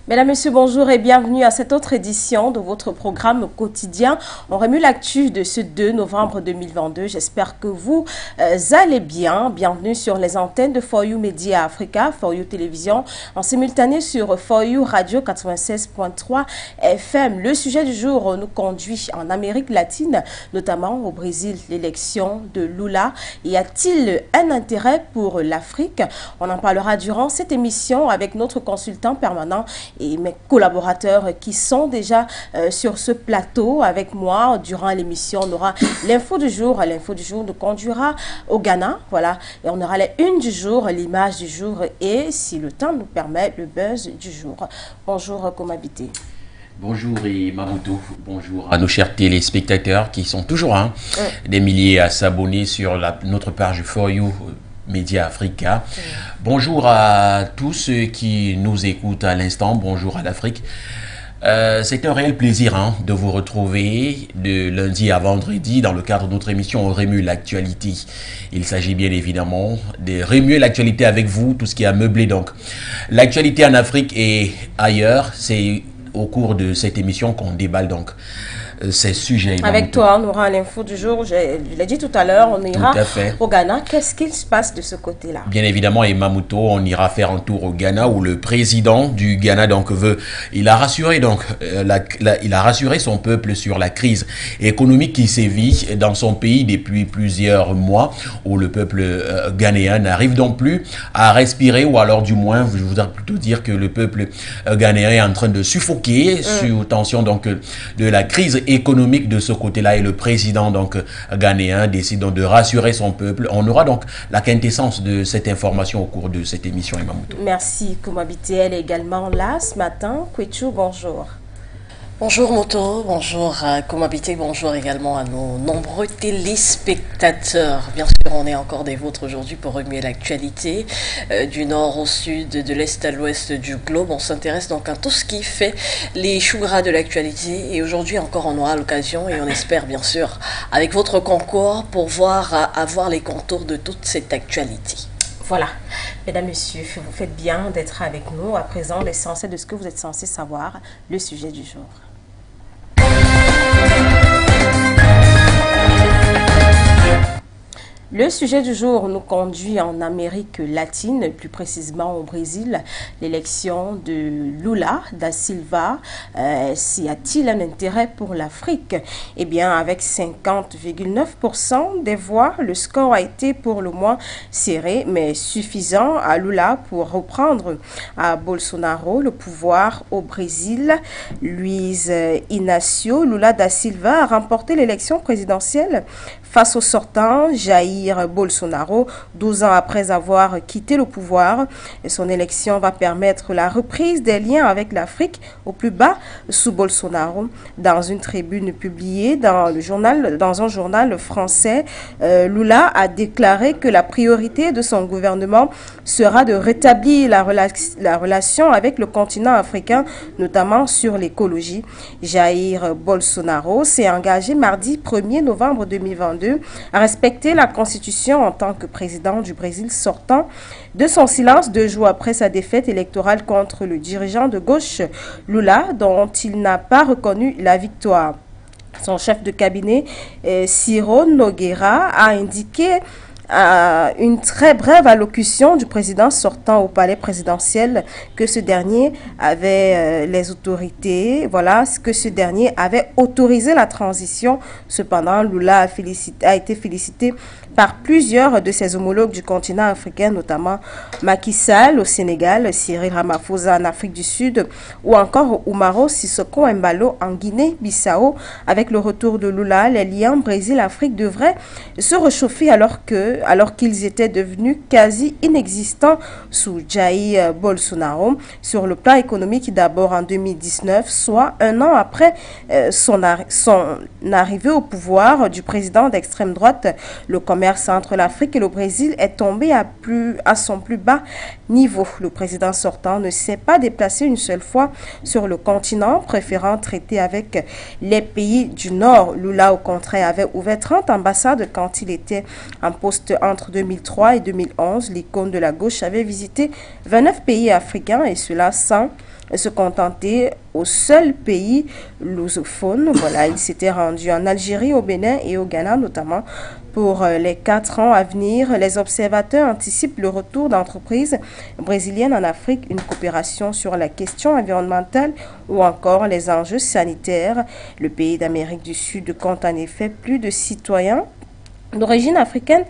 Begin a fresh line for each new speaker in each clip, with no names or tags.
Mesdames, Messieurs, bonjour et bienvenue à cette autre édition de votre programme quotidien. On remue l'actu de ce 2 novembre 2022. J'espère que vous allez bien. Bienvenue sur les antennes de For You Media Africa, For You Télévision, en simultané sur For You Radio 96.3 FM. Le sujet du jour nous conduit en Amérique latine, notamment au Brésil, l'élection de Lula. Y a-t-il un intérêt pour l'Afrique? On en parlera durant cette émission avec notre consultant permanent et mes collaborateurs qui sont déjà sur ce plateau avec moi. Durant l'émission, on aura l'info du jour. L'info du jour nous conduira au Ghana. Voilà. Et on aura la une du jour, l'image du jour et, si le temps nous permet, le buzz du jour. Bonjour, Komabité.
Bonjour et Mamoudou, bonjour à nos chers téléspectateurs qui sont toujours des milliers à s'abonner sur notre page For You Media Africa. Bonjour à tous ceux qui nous écoutent à l'instant, bonjour à l'Afrique. C'est un réel plaisir de vous retrouver de lundi à vendredi dans le cadre de notre émission On remue l'actualité. Il s'agit bien évidemment de remuer l'actualité avec vous, tout ce qui a meublé donc l'actualité en Afrique et ailleurs. C'est au cours de cette émission qu'on déballe donc ces sujets.
Avec toi, on aura l'info du jour. Je l'ai dit tout à l'heure, on ira au Ghana. Qu'est-ce qu'il se passe de ce côté-là?
Bien évidemment, et Mamouto, on ira faire un tour au Ghana où le président du Ghana donc il a rassuré son peuple sur la crise économique qui sévit dans son pays depuis plusieurs mois, où le peuple ghanéen n'arrive donc plus à respirer, ou alors du moins, je voudrais plutôt dire que le peuple ghanéen est en train de suffoquer sous tension donc de la crise économique de ce côté-là, et le président donc ghanéen décide donc de rassurer son peuple. On aura donc la quintessence de cette information au cours de cette émission.
Merci Komabité, elle est également là ce matin. Kwechu, bonjour.
Bonjour Moto, bonjour à Komabité, bonjour également à nos nombreux téléspectateurs. Bien sûr, on est encore des vôtres aujourd'hui pour remuer l'actualité du nord au sud, de l'est à l'ouest du globe. On s'intéresse donc à tout ce qui fait les choux gras de l'actualité, et aujourd'hui encore on aura l'occasion, et on espère bien sûr avec votre concours pour avoir les contours de toute cette actualité.
Voilà, mesdames, messieurs, vous faites bien d'être avec nous. À présent, l'essentiel de ce que vous êtes censés savoir, le sujet du jour. Le sujet du jour nous conduit en Amérique latine, plus précisément au Brésil, l'élection de Lula da Silva. Y a-t-il un intérêt pour l'Afrique? Eh bien, avec 50,9% des voix, le score a été pour le moins serré, mais suffisant à Lula pour reprendre à Bolsonaro le pouvoir au Brésil. Luiz Inácio Lula da Silva a remporté l'élection présidentielle face au sortant Jair Bolsonaro, 12 ans après avoir quitté le pouvoir. Et son élection va permettre la reprise des liens avec l'Afrique au plus bas sous Bolsonaro. Dans une tribune publiée dans un journal français, Lula a déclaré que la priorité de son gouvernement sera de rétablir la relation avec le continent africain, notamment sur l'écologie. Jair Bolsonaro s'est engagé mardi 1er novembre 2022 à respecter la Constitution en tant que président du Brésil sortant de son silence 2 jours après sa défaite électorale contre le dirigeant de gauche Lula, dont il n'a pas reconnu la victoire. Son chef de cabinet, Ciro Nogueira, a indiqué une très brève allocution du président sortant au palais présidentiel que ce dernier avait que ce dernier avait autorisé la transition. Cependant, Lula a été félicité par plusieurs de ses homologues du continent africain, notamment Macky Sall au Sénégal, Cyril Ramaphosa en Afrique du Sud ou encore Umaro Sissoko Embalo en Guinée-Bissau. Avec le retour de Lula, les liens Brésil-Afrique devraient se réchauffer alors qu'ils étaient devenus quasi inexistants sous Jair Bolsonaro. Sur le plan économique, d'abord en 2019, soit un an après son arrivée au pouvoir du président d'extrême droite, le commerce entre l'Afrique et le Brésil est tombé à son plus bas niveau. Le président sortant ne s'est pas déplacé une seule fois sur le continent, préférant traiter avec les pays du Nord. Lula, au contraire, avait ouvert 30 ambassades quand il était en poste entre 2003 et 2011. L'icône de la gauche avait visité 29 pays africains, et cela sans se contenter au seul pays lusophone. Voilà, il s'était rendu en Algérie, au Bénin et au Ghana notamment. Pour les 4 ans à venir, les observateurs anticipent le retour d'entreprises brésiliennes en Afrique, une coopération sur la question environnementale ou encore les enjeux sanitaires. Le pays d'Amérique du Sud compte en effet plus de citoyens d'origine africaine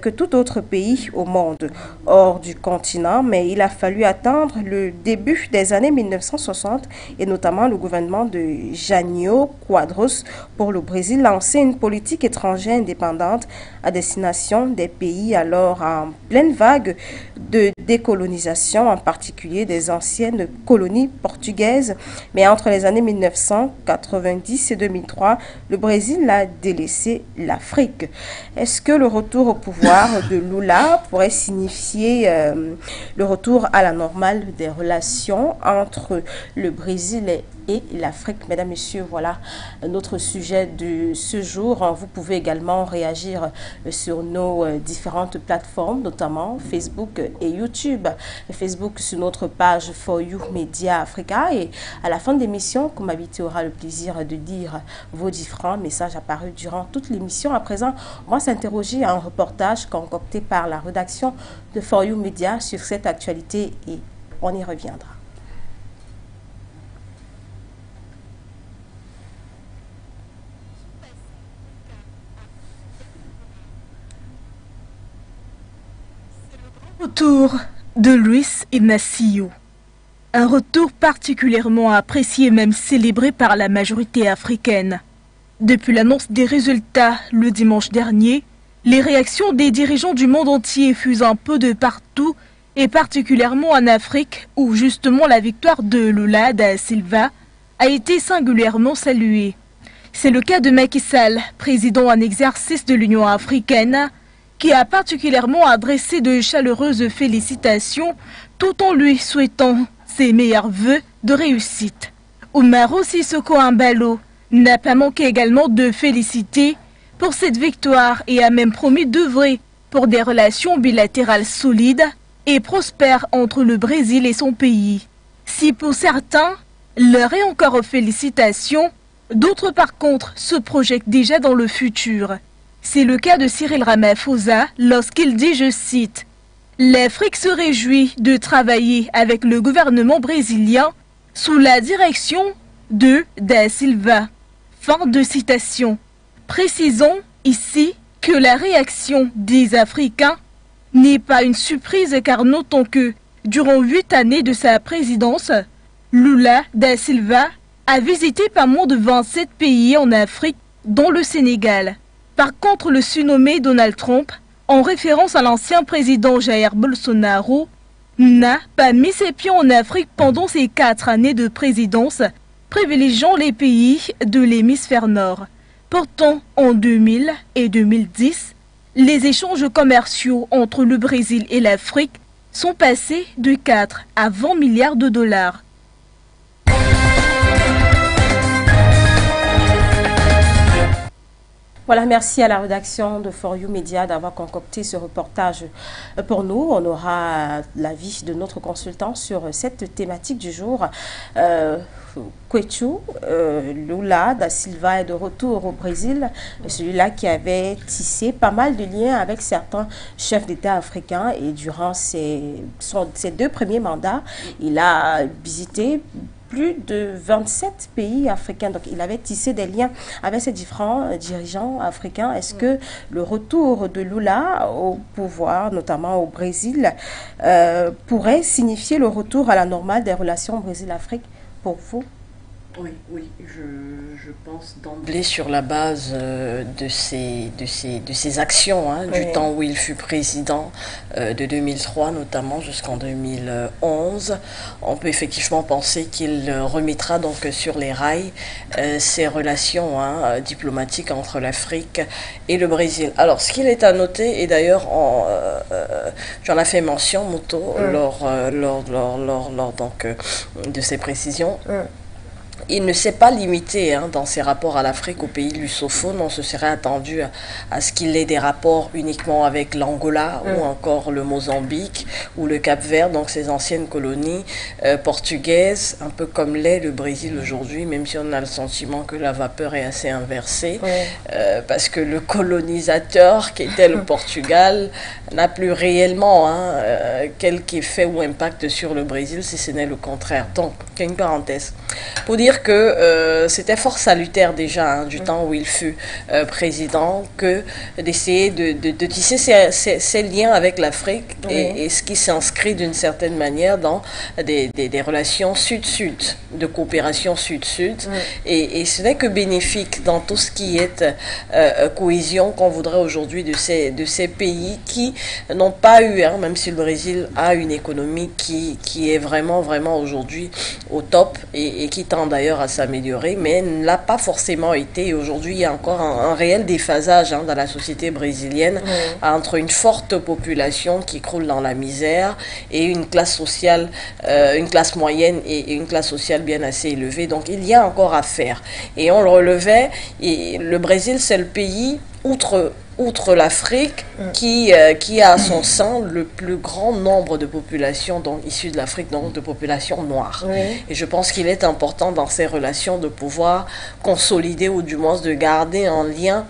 que tout autre pays au monde hors du continent, mais il a fallu attendre le début des années 1960 et notamment le gouvernement de Jânio Quadros pour le Brésil lancer une politique étrangère indépendante à destination des pays alors en pleine vague de décolonisation, en particulier des anciennes colonies portugaises. Mais entre les années 1990 et 2003, le Brésil a délaissé l'Afrique. Est-ce que le retour au pouvoir de Lula pourrait signifier le retour à la normale des relations entre le Brésil et l'Afrique? Mesdames, Messieurs, voilà notre sujet de ce jour. Vous pouvez également réagir sur nos différentes plateformes, notamment Facebook et YouTube. Facebook sur notre page For You Media Africa. Et à la fin de l'émission, comme habitué, aura le plaisir de lire vos différents messages apparus durant toute l'émission. À présent, on va s'interroger à un reportage concocté par la rédaction de For You Media sur cette actualité et on y reviendra.
Retour de Luis Inácio. Un retour particulièrement apprécié, même célébré par la majorité africaine. Depuis l'annonce des résultats le dimanche dernier, les réactions des dirigeants du monde entier fusent un peu de partout, et particulièrement en Afrique, où justement la victoire de Lula da Silva a été singulièrement saluée. C'est le cas de Macky Sall, président en exercice de l'Union africaine, qui a particulièrement adressé de chaleureuses félicitations tout en lui souhaitant ses meilleurs vœux de réussite. Umaro Sissoko Embalo n'a pas manqué également de féliciter pour cette victoire et a même promis d'œuvrer pour des relations bilatérales solides et prospères entre le Brésil et son pays. Si pour certains, leur est encore félicitations, d'autres par contre se projettent déjà dans le futur. C'est le cas de Cyril Ramaphosa lorsqu'il dit, je cite, « L'Afrique se réjouit de travailler avec le gouvernement brésilien sous la direction de Da Silva. » Fin de citation. Précisons ici que la réaction des Africains n'est pas une surprise car notons que, durant 8 années de sa présidence, Lula da Silva a visité pas moins de 27 pays en Afrique, dont le Sénégal. Par contre, le surnommé Donald Trump, en référence à l'ancien président Jair Bolsonaro, n'a pas mis ses pieds en Afrique pendant ses 4 années de présidence, privilégiant les pays de l'hémisphère nord. Pourtant, en 2000 et 2010, les échanges commerciaux entre le Brésil et l'Afrique sont passés de 4 à 20 milliards de dollars.
Voilà, merci à la rédaction de For You Media d'avoir concocté ce reportage pour nous. On aura l'avis de notre consultant sur cette thématique du jour. Quechu, Lula da Silva est de retour au Brésil, celui-là qui avait tissé pas mal de liens avec certains chefs d'État africains et durant ses 2 premiers mandats, il a visité plus de 27 pays africains. Donc, il avait tissé des liens avec ces différents dirigeants africains. Est-ce que le retour de Lula au pouvoir, notamment au Brésil, pourrait signifier le retour à la normale des relations Brésil-Afrique pour vous?
Oui, je pense d'emblée sur la base de ses actions, du temps où il fut président, de 2003 notamment jusqu'en 2011. On peut effectivement penser qu'il remettra donc sur les rails ces relations diplomatiques entre l'Afrique et le Brésil. Alors, ce qu'il est à noter, et d'ailleurs j'en ai fait mention, Moto, lors donc, de ces précisions, il ne s'est pas limité dans ses rapports à l'Afrique, au pays lusophone. On se serait attendu à ce qu'il ait des rapports uniquement avec l'Angola ou encore le Mozambique ou le Cap-Vert, donc ces anciennes colonies portugaises, un peu comme l'est le Brésil aujourd'hui, même si on a le sentiment que la vapeur est assez inversée, parce que le colonisateur qui était le Portugal n'a plus réellement quelque effet ou impact sur le Brésil, si ce n'est le contraire. Donc, une parenthèse. Pour dire que c'était fort salutaire déjà du temps où il fut président, que d'essayer de tisser ces liens avec l'Afrique et ce qui s'inscrit d'une certaine manière dans des relations sud-sud, de coopération sud-sud. Et ce n'est que bénéfique dans tout ce qui est cohésion qu'on voudrait aujourd'hui de ces pays qui n'ont pas eu, même si le Brésil a une économie qui est vraiment, vraiment aujourd'hui au top et qui tend d'ailleurs à s'améliorer, mais ne l'a pas forcément été. Et aujourd'hui, il y a encore un réel déphasage dans la société brésilienne entre une forte population qui croule dans la misère et une classe sociale, une classe moyenne et une classe sociale bien assez élevée. Donc il y a encore à faire. Et on le relevait, et le Brésil, c'est le pays, outre l'Afrique, qui a à son sein le plus grand nombre de populations issues de l'Afrique, donc de populations noires. Et je pense qu'il est important dans ces relations de pouvoir consolider ou du moins de garder un lien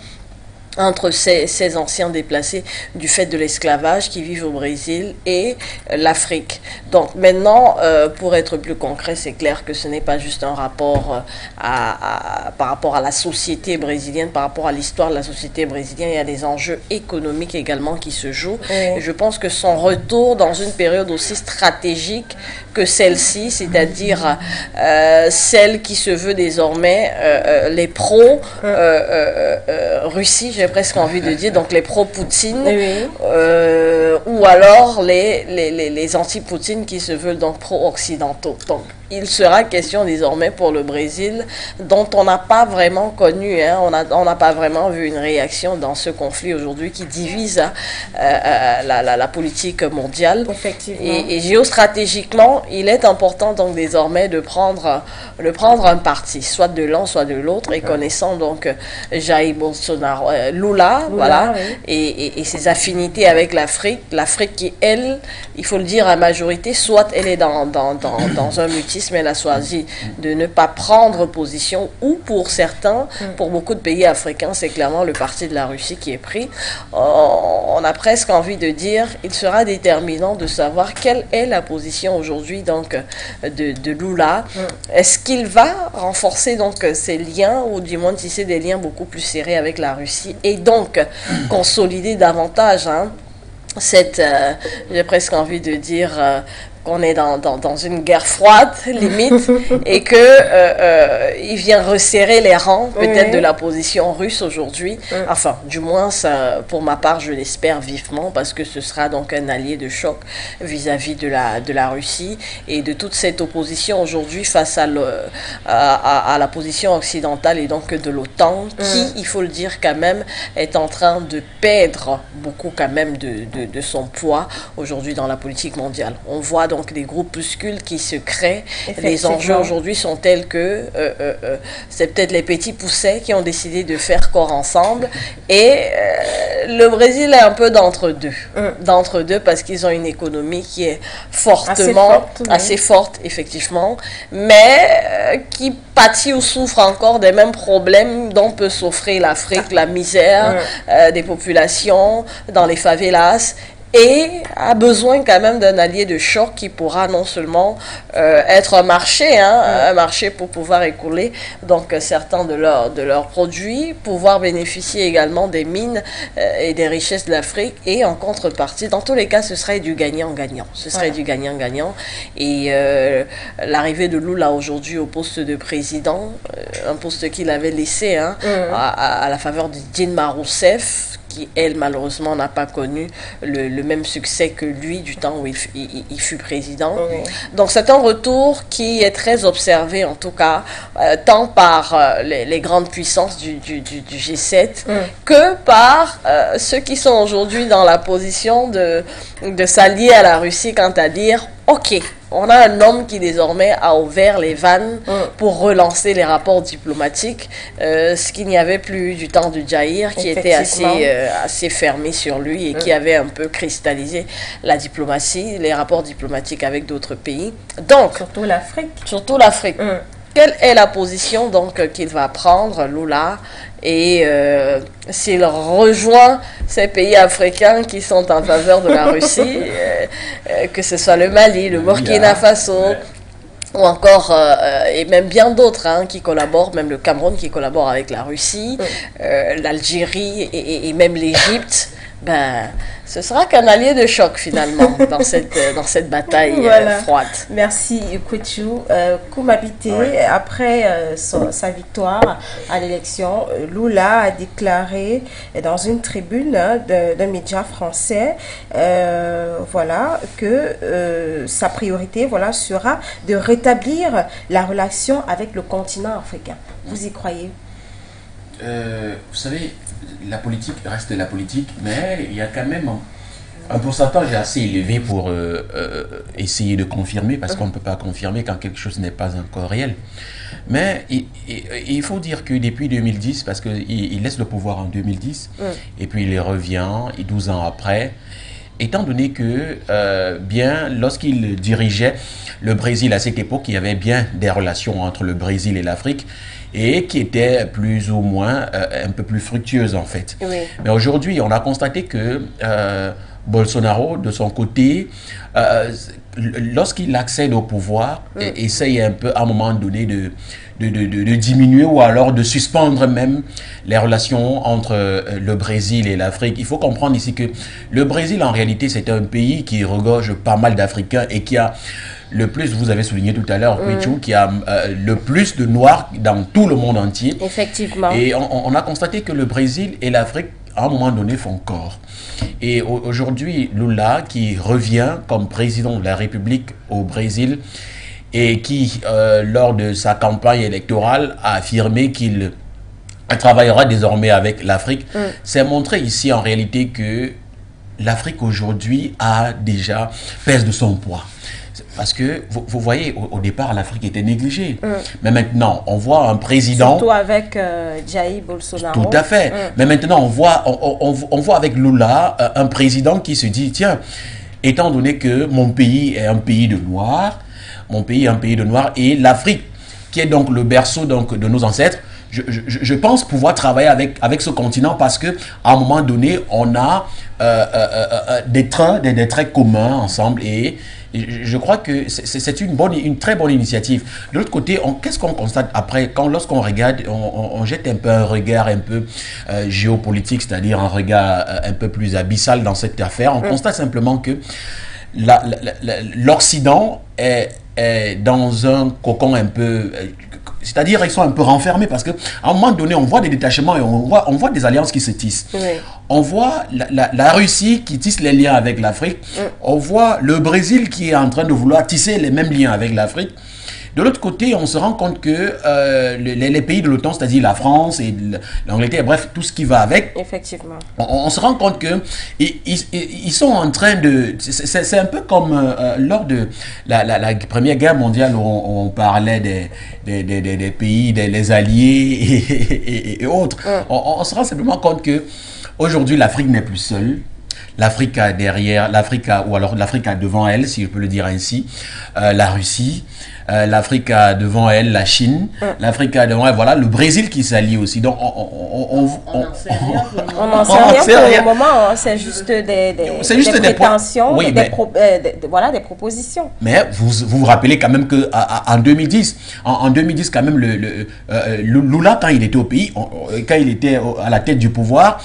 entre ces anciens déplacés du fait de l'esclavage qui vivent au Brésil et l'Afrique. Donc maintenant, pour être plus concret, c'est clair que ce n'est pas juste un rapport par rapport à la société brésilienne, par rapport à l'histoire de la société brésilienne. Il y a des enjeux économiques également qui se jouent. Et je pense que son retour dans une période aussi stratégique que celle-ci, c'est-à-dire celle qui se veut désormais les pro-Russie, j'ai presque envie de dire, donc les pro-Poutine, ou alors les anti-Poutine qui se veulent donc pro-occidentaux. Donc, il sera question désormais pour le Brésil, dont on n'a pas vraiment connu, on n'a pas vraiment vu une réaction dans ce conflit aujourd'hui qui divise la politique mondiale.
Effectivement.
Et géostratégiquement, il est important donc désormais de prendre un parti, soit de l'un, soit de l'autre, et connaissant donc Jair Bolsonaro, Lula, voilà, et ses affinités avec l'Afrique qui, elle, il faut le dire à majorité, soit elle est dans un mutisme, elle a choisi de ne pas prendre position, ou pour certains, pour beaucoup de pays africains, c'est clairement le parti de la Russie qui est pris. On a presque envie de dire, il sera déterminant de savoir quelle est la position aujourd'hui donc de Lula. Est-ce qu'il va renforcer donc ces liens, ou du moins tisser des liens beaucoup plus serrés avec la Russie, et donc consolider davantage j'ai presque envie de dire qu'on est dans une guerre froide, limite, et que il vient resserrer les rangs, peut-être, de la position russe aujourd'hui. Enfin, du moins, ça, pour ma part, je l'espère vivement, parce que ce sera donc un allié de choc vis-à-vis de la Russie, et de toute cette opposition aujourd'hui face à la position occidentale, et donc de l'OTAN, qui, il faut le dire quand même, est en train de perdre beaucoup quand même de son poids aujourd'hui dans la politique mondiale. On voit donc des groupuscules qui se créent. Les enjeux aujourd'hui sont tels que c'est peut-être les petits poussets qui ont décidé de faire corps ensemble, et le Brésil est un peu d'entre-deux. D'entre-deux, parce qu'ils ont une économie qui est fortement, assez forte, effectivement, mais qui pâtit ou souffre encore des mêmes problèmes dont peut souffrir l'Afrique, la misère des populations dans les favelas, et a besoin quand même d'un allié de choc qui pourra non seulement être un marché pour pouvoir écouler donc certains de leurs produits, pouvoir bénéficier également des mines et des richesses de l'Afrique, et en contrepartie, dans tous les cas, ce serait du gagnant-gagnant. Ce serait du gagnant-gagnant. Et l'arrivée de Lula aujourd'hui au poste de président, un poste qu'il avait laissé à la faveur de Dilma Rousseff, qui, elle, malheureusement, n'a pas connu le même succès que lui du temps où il fut président. Donc, c'est un retour qui est très observé, en tout cas, tant par les grandes puissances du G7 que par ceux qui sont aujourd'hui dans la position de s'allier à la Russie, quant à dire, OK, on a un homme qui désormais a ouvert les vannes pour relancer les rapports diplomatiques, ce qu'il n'y avait plus du temps du Jair, qui était assez fermé sur lui et qui avait un peu cristallisé la diplomatie, les rapports diplomatiques avec d'autres pays. Donc,
surtout l'Afrique.
Surtout l'Afrique. Quelle est la position donc qu'il va prendre, Lula, et s'il rejoint ces pays africains qui sont en faveur de la Russie, que ce soit le Mali, le Burkina Faso, ou encore, et même bien d'autres qui collaborent, même le Cameroun qui collabore avec la Russie, l'Algérie et même l'Égypte, ben, ce sera qu'un allié de choc finalement dans cette bataille froide.
Merci Kouetchou. Koumabité, après sa victoire à l'élection, Lula a déclaré dans une tribune d'un média français que sa priorité sera de rétablir la relation avec le continent africain. Vous y croyez?
Vous savez, la politique reste la politique, mais il y a quand même un pourcentage assez élevé pour essayer de confirmer, parce qu'on ne peut pas confirmer quand quelque chose n'est pas encore réel. Mais il faut dire que depuis 2010, parce qu'il laisse le pouvoir en 2010, et puis il revient, et 12 ans après, étant donné que, lorsqu'il dirigeait le Brésil à cette époque, il y avait bien des relations entre le Brésil et l'Afrique, et qui étaient plus ou moins un peu plus fructueuses en fait. Oui. Mais aujourd'hui, on a constaté que Bolsonaro, de son côté, lorsqu'il accède au pouvoir, essaye un peu à un moment donné de diminuer ou alors de suspendre même les relations entre le Brésil et l'Afrique. Il faut comprendre ici que le Brésil, en réalité, c'est un pays qui regorge pas mal d'Africains et qui a le plus, vous avez souligné tout à l'heure, qui a le plus de Noirs dans tout le monde entier.
Effectivement.
Et on a constaté que le Brésil et l'Afrique, à un moment donné, font corps. Et aujourd'hui, Lula, qui revient comme président de la République au Brésil, et qui, lors de sa campagne électorale, a affirmé qu'il travaillera désormais avec l'Afrique, c'est montré ici en réalité que l'Afrique aujourd'hui pèse de son poids. Parce que, vous voyez, au départ, l'Afrique était négligée. Mais maintenant, on voit un président...
Surtout avec Jair Bolsonaro.
Tout à fait. Mais maintenant, on voit avec Lula un président qui se dit, tiens, étant donné que mon pays est un pays de Noirs, et l'Afrique, qui est donc le berceau de nos ancêtres, je pense pouvoir travailler avec ce continent parce qu'à un moment donné, on a des traits communs ensemble et je crois que c'est une très bonne initiative. De l'autre côté, qu'est-ce qu'on constate après, lorsqu'on regarde, on jette un peu un regard un peu géopolitique, c'est-à-dire un regard un peu plus abyssal dans cette affaire, on constate simplement que l'Occident est dans un cocon un peu... C'est-à-dire ils sont un peu renfermés parce qu'à un moment donné, on voit des détachements et on voit des alliances qui se tissent. Oui. On voit la Russie qui tisse les liens avec l'Afrique. On voit le Brésil qui est en train de vouloir tisser les mêmes liens avec l'Afrique. De l'autre côté, on se rend compte que les pays de l'OTAN, c'est-à-dire la France et l'Angleterre, bref, tout ce qui va avec,
effectivement, on
se rend compte que ils sont en train de... C'est un peu comme lors de la Première Guerre mondiale où on parlait des pays, des alliés et autres. On se rend simplement compte que aujourd'hui, l'Afrique n'est plus seule. L'Afrique a derrière, l'Afrique a devant elle, si je peux le dire ainsi, la Russie. L'Afrique a devant elle la Chine, l'Afrique a devant elle, voilà, le Brésil qui s'allie aussi. Donc on n'en sait rien
pour le moment, c'est juste des prétentions, oui, des propositions.
Mais vous rappelez quand même qu'en 2010, en 2010 quand même, Lula, quand il était au pays, quand il était à la tête du pouvoir,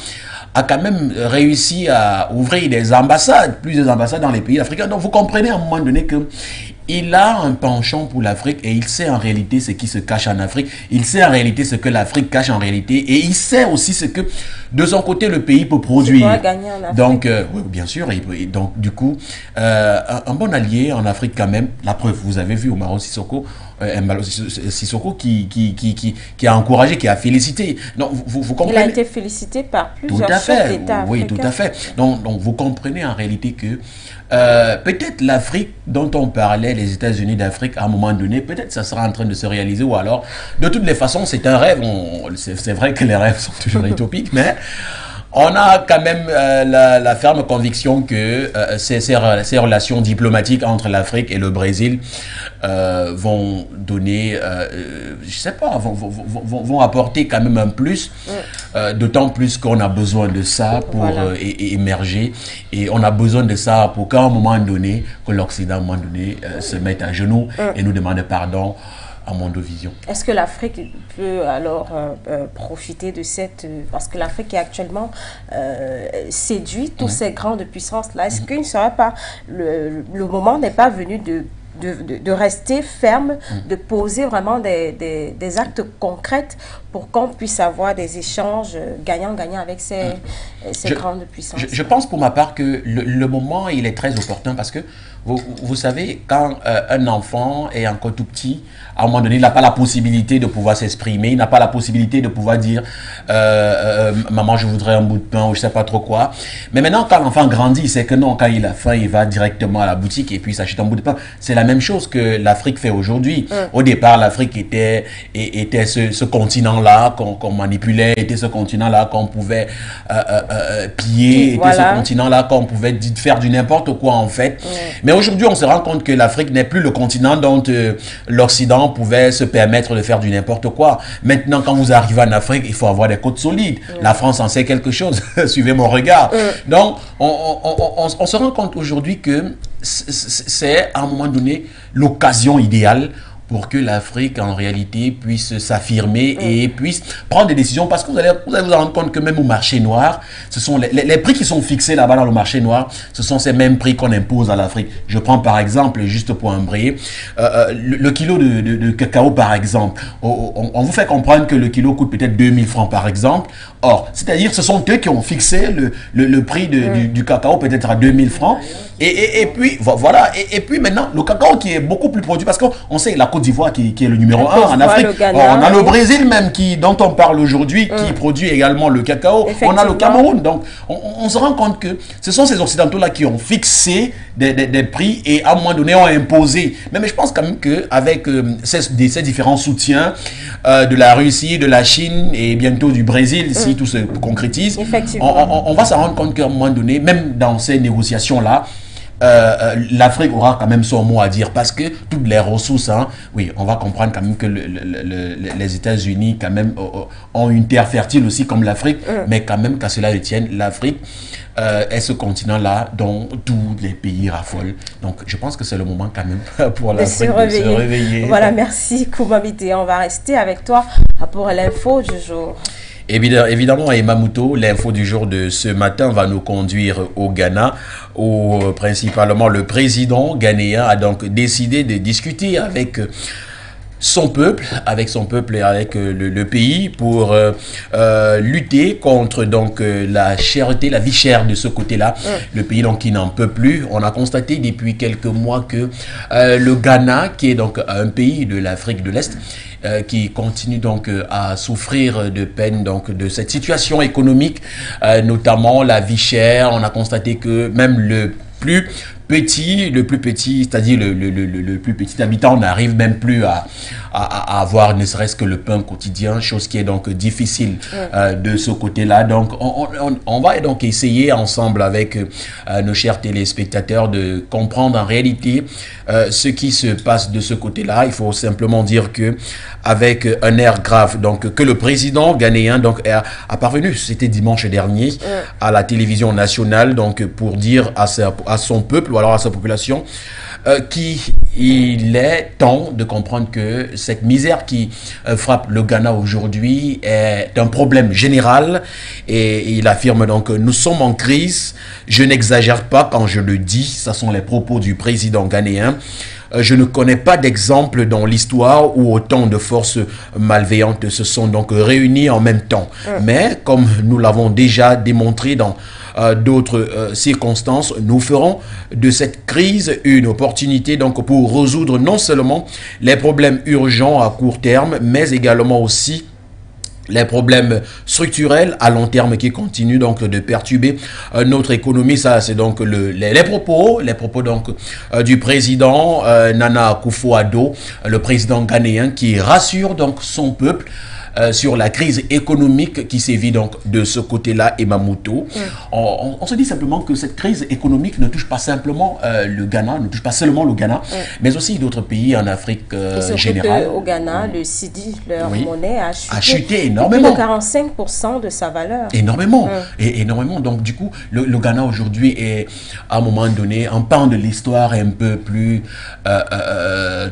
a quand même réussi à ouvrir des ambassades, plusieurs ambassades dans les pays africains. Donc vous comprenez à un moment donné que il a un penchant pour l'Afrique et il sait en réalité ce qui se cache en Afrique. Il sait en réalité ce que l'Afrique cache en réalité et il sait aussi ce que de son côté le pays peut produire.
Gagner en Afrique.
Donc, oui, bien sûr. Et donc, du coup, un bon allié en Afrique quand même. La preuve, vous avez vu Umaro Sissoko, Sissoko qui a encouragé, qui a félicité. Donc, vous comprenez.
Il a été félicité par plusieurs chefs d'État.
Oui, tout à fait. Donc, vous comprenez en réalité que peut-être l'Afrique dont on parlait, les États-Unis d'Afrique, à un moment donné, peut-être ça sera en train de se réaliser, ou alors, de toutes les façons, c'est un rêve. C'est vrai que les rêves sont toujours utopiques, mais on a quand même la ferme conviction que ces relations diplomatiques entre l'Afrique et le Brésil vont donner, je sais pas, vont apporter quand même un plus, d'autant plus qu'on a besoin de ça pour émerger, et on a besoin de ça pour qu'à un moment donné, que l'Occident à un moment donné se mette à genoux et nous demande pardon à Mondovision.
Est-ce que l'Afrique peut alors profiter de cette... parce que l'Afrique est actuellement séduit tous ces grandes puissances-là. Est-ce qu'il ne serait pas... Le moment n'est pas venu de rester ferme, de poser vraiment des actes concrets pour qu'on puisse avoir des échanges gagnant-gagnant avec ces grandes puissances?
Je pense pour ma part que le moment, il est très opportun parce que vous savez, quand un enfant est encore tout petit, à un moment donné, il n'a pas la possibilité de pouvoir s'exprimer, il n'a pas la possibilité de pouvoir dire maman, je voudrais un bout de pain ou je ne sais pas trop quoi. Mais maintenant, quand l'enfant grandit, c'est que non, quand il a faim, il va directement à la boutique et puis il s'achète un bout de pain. C'est la même chose que l'Afrique fait aujourd'hui. Au départ, l'Afrique était ce continent-là qu'on manipulait, était ce continent-là qu'on pouvait piller, était ce continent-là qu'on pouvait faire du n'importe quoi en fait. Mais aujourd'hui, on se rend compte que l'Afrique n'est plus le continent dont l'Occident pouvait se permettre de faire du n'importe quoi. Maintenant, quand vous arrivez en Afrique, il faut avoir des côtes solides. La France en sait quelque chose. Suivez mon regard. Donc, on se rend compte aujourd'hui que c'est à un moment donné l'occasion idéale pour que l'Afrique, en réalité, puisse s'affirmer et puisse prendre des décisions. Parce que vous allez vous rendre compte que même au marché noir, ce sont les prix qui sont fixés là-bas dans le marché noir, ce sont ces mêmes prix qu'on impose à l'Afrique. Je prends par exemple, juste pour embrayer, le kilo de cacao par exemple. On vous fait comprendre que le kilo coûte peut-être 2000 francs par exemple. Or, c'est-à-dire ce sont eux qui ont fixé le prix du cacao peut-être à 2000 francs. Et puis, voilà. Et puis maintenant, le cacao qui est beaucoup plus produit, parce qu'on sait la Côte d'Ivoire qui est le numéro 1 en Afrique. On a le Brésil même dont on parle aujourd'hui, qui produit également le cacao. On a le Cameroun. Donc, on se rend compte que ce sont ces Occidentaux-là qui ont fixé des prix et à un moment donné ont imposé. Mais je pense quand même qu'avec ces différents soutiens de la Russie, de la Chine et bientôt du Brésil, si tout se concrétise, on va se rendre compte qu'à un moment donné, même dans ces négociations-là, l'Afrique aura quand même son mot à dire parce que toutes les ressources, oui, on va comprendre quand même que les États-Unis quand même ont une terre fertile aussi comme l'Afrique, mais quand même qu'à cela ne tienne, l'Afrique est ce continent-là dont tous les pays raffolent. Donc je pense que c'est le moment quand même pour l'Afrique de se réveiller.
Voilà, merci Koumabité. On va rester avec toi pour l'info du jour.
Évidemment, Emma Mouto, l'info du jour de ce matin va nous conduire au Ghana, où principalement le président ghanéen a donc décidé de discuter avec son peuple et avec le pays pour lutter contre donc la cherté, la vie chère de ce côté-là. Le pays donc qui n'en peut plus. On a constaté depuis quelques mois que le Ghana, qui est donc un pays de l'Afrique de l'Est, qui continue donc à souffrir de peine donc de cette situation économique, notamment la vie chère. On a constaté que même le plus petit, c'est-à-dire le plus petit habitant, on n'arrive même plus à avoir ne serait-ce que le pain quotidien, chose qui est donc difficile de ce côté-là. Donc, on va donc essayer ensemble avec nos chers téléspectateurs de comprendre en réalité ce qui se passe de ce côté-là. Il faut simplement dire que avec un air grave, donc que le président ghanéen donc a parvenu, c'était dimanche dernier, à la télévision nationale, donc pour dire à son peuple ou alors à sa population qu'il est temps de comprendre que cette misère qui frappe le Ghana aujourd'hui est un problème général, et il affirme donc que nous sommes en crise. Je n'exagère pas quand je le dis, ce sont les propos du président ghanéen. je ne connais pas d'exemple dans l'histoire où autant de forces malveillantes se sont donc réunies en même temps. Mais comme nous l'avons déjà démontré dans d'autres circonstances, nous ferons de cette crise une opportunité donc pour résoudre non seulement les problèmes urgents à court terme, mais également aussi les problèmes structurels à long terme qui continuent donc de perturber notre économie. Ça, c'est donc les propos donc du président Nana Akufo-Addo, le président ghanéen, qui rassure donc son peuple sur la crise économique qui sévit donc de ce côté-là, et Mamuto. On se dit simplement que cette crise économique ne touche pas simplement le Ghana, ne touche pas seulement le Ghana, mais aussi d'autres pays en Afrique générale.
Au Ghana, le cedi, leur monnaie, a chuté
énormément.
De 45% de sa valeur.
Énormément. Et énormément. Donc, du coup, le Ghana aujourd'hui est, à un moment donné, un pan de l'histoire un peu plus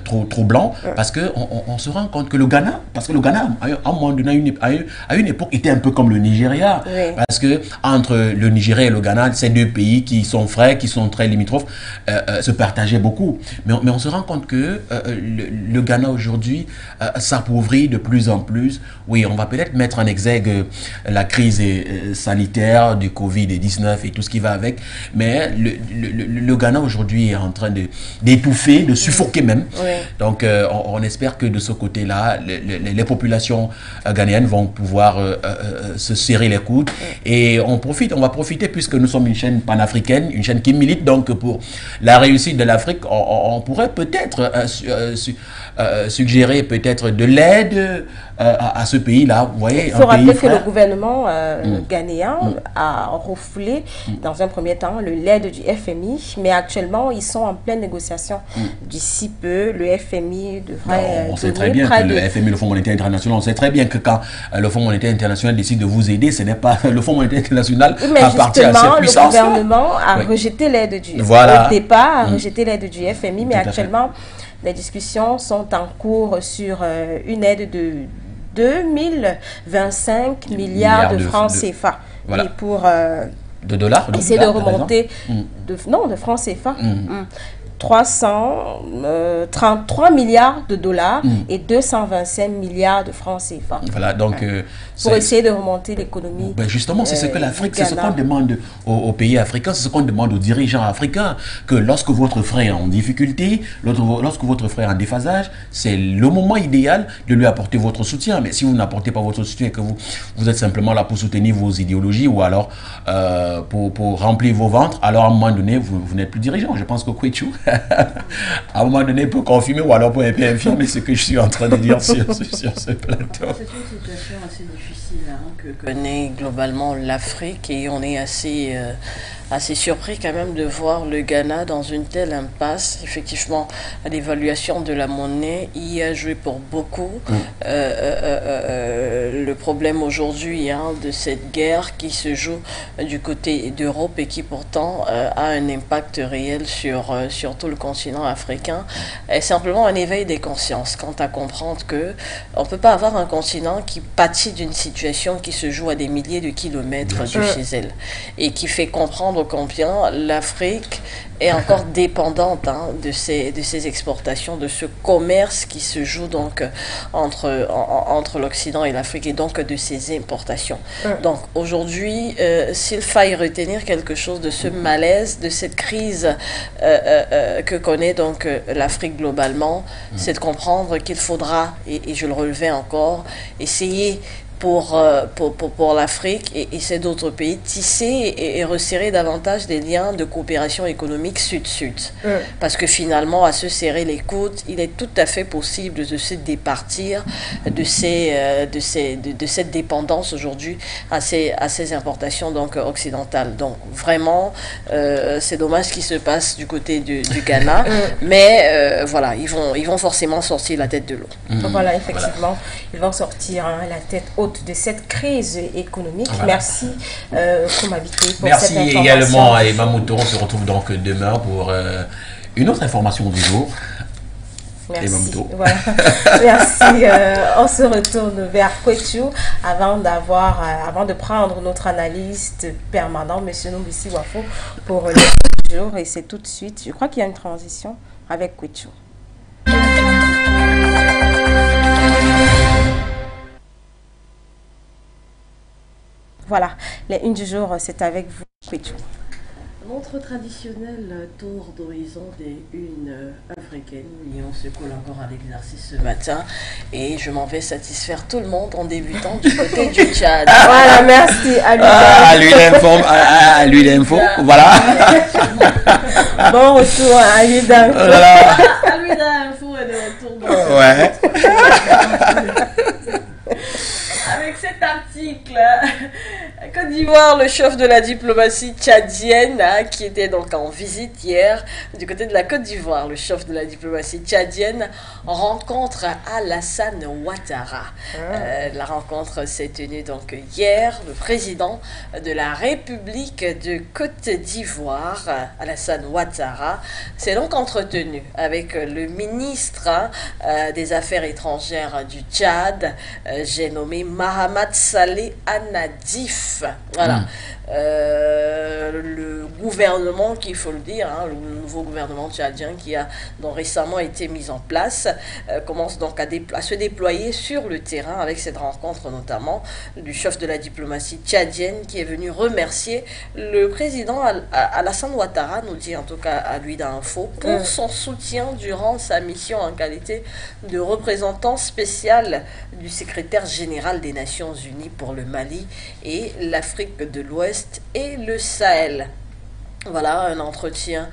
troublant, parce qu'on se rend compte que le Ghana, à un moment donné, à une époque, était un peu comme le Nigeria. Parce que entre le Nigeria et le Ghana, ces deux pays qui sont frères, qui sont très limitrophes, se partageaient beaucoup. Mais on se rend compte que le Ghana aujourd'hui s'appauvrit de plus en plus. Oui, on va peut-être mettre en exergue la crise sanitaire du Covid-19 et tout ce qui va avec, mais le Ghana aujourd'hui est en train d'étouffer, de suffoquer même. Donc on espère que de ce côté-là, les populations ghanéennes vont pouvoir se serrer les coudes, et on va profiter, puisque nous sommes une chaîne panafricaine, une chaîne qui milite donc pour la réussite de l'Afrique. On pourrait peut-être suggérer peut-être de l'aide à ce pays-là. Vous voyez,
il faut rappeler que le gouvernement ghanéen a refoulé dans un premier temps l'aide du FMI, mais actuellement ils sont en pleine négociation. D'ici peu, le FMI devrait
on sait très bien que le FMI, le Fonds monétaire international, on sait très bien que quand le Fonds monétaire international décide de vous aider, ce n'est pas le Fonds monétaire international appartient à cette puissance.
Le gouvernement a rejeté l'aide du au départ, a rejeté l'aide du FMI, mais actuellement les discussions sont en cours sur une aide de 2025 milliards de francs CFA.
Voilà.
Et pour
de dollars,
essayer de remonter, de francs CFA. 333 milliards de dollars et 225 milliards de francs CFA.
Voilà, donc
pour essayer de remonter l'économie.
Justement, c'est ce que l'Afrique, c'est ce qu'on demande aux pays africains, c'est ce qu'on demande aux dirigeants africains, que lorsque votre frère est en difficulté, lorsque votre frère est en déphasage, c'est le moment idéal de lui apporter votre soutien. Mais si vous n'apportez pas votre soutien et que vous êtes simplement là pour soutenir vos idéologies ou alors pour remplir vos ventres, alors à un moment donné, vous n'êtes plus dirigeant. Je pense que Kwechu, à un moment donné, peut confirmer ou alors peut infirmer ce que je suis en train de dire sur ce plateau.
C'est une situation assez difficile que connaît globalement l'Afrique, et on est assez surpris quand même de voir le Ghana dans une telle impasse. Effectivement, l'évaluation de la monnaie y a joué pour beaucoup. Le problème aujourd'hui de cette guerre qui se joue du côté d'Europe et qui pourtant a un impact réel sur tout le continent africain, est simplement un éveil des consciences quant à comprendre que on ne peut pas avoir un continent qui pâtit d'une situation qui se joue à des milliers de kilomètres de chez elle, et qui fait comprendre combien l'Afrique est encore dépendante de ces exportations, de ce commerce qui se joue donc entre l'Occident et l'Afrique, et donc de ces importations. Donc aujourd'hui, s'il faille retenir quelque chose de ce malaise, de cette crise que connaît donc l'Afrique globalement, c'est de comprendre qu'il faudra, et je le relevais encore, essayer pour l'Afrique et ces d'autres pays, tisser et resserrer davantage des liens de coopération économique sud-sud. Parce que finalement, à se serrer les coudes, il est tout à fait possible de se départir de cette dépendance aujourd'hui à ces importations donc occidentales. Donc vraiment, c'est dommage ce qui se passe du côté du Ghana, mais voilà, ils vont forcément sortir la tête de l'eau.
Voilà, effectivement, ils vont sortir la tête haute de cette crise économique. Voilà. Merci Komabité pour cette information.
Merci également à Emma Mouton. On se retrouve donc demain pour une autre information du jour.
Merci. Voilà. Merci. On se retourne vers Kwechu avant de prendre notre analyste permanent, M. Nombisi Wafo, pour le jour. Et c'est tout de suite. Je crois qu'il y a une transition avec Kwechu. Voilà, les unes du jour, c'est avec vous, Pétou.
Notre traditionnel tour d'horizon des unes africaines, on se collabore à l'exercice ce matin et je m'en vais satisfaire tout le monde en débutant du côté du Tchad.
Voilà, merci à lui.
À lui l'info, voilà.
Bon retour à lui d'info.
Voilà.
À lui d'info et de retour.
Ouais.
Avec cet article, Côte d'Ivoire, le chef de la diplomatie tchadienne, qui était donc en visite hier du côté de la Côte d'Ivoire, le chef de la diplomatie tchadienne rencontre Alassane Ouattara. La rencontre s'est tenue donc hier. Le président de la République de Côte d'Ivoire, Alassane Ouattara, s'est donc entretenu avec le ministre des Affaires étrangères du Tchad, j'ai nommé Mahamat Saleh Anadif. Voilà. Le gouvernement, qu'il faut le dire, le nouveau gouvernement tchadien qui a donc récemment été mis en place, commence donc à se déployer sur le terrain avec cette rencontre notamment du chef de la diplomatie tchadienne qui est venu remercier le président Alassane Ouattara, nous dit en tout cas à lui d'info, pour son soutien durant sa mission en qualité de représentant spécial du secrétaire général des Nations Unies pour le Mali et l'Afrique de l'Ouest et le Sahel. Voilà un entretien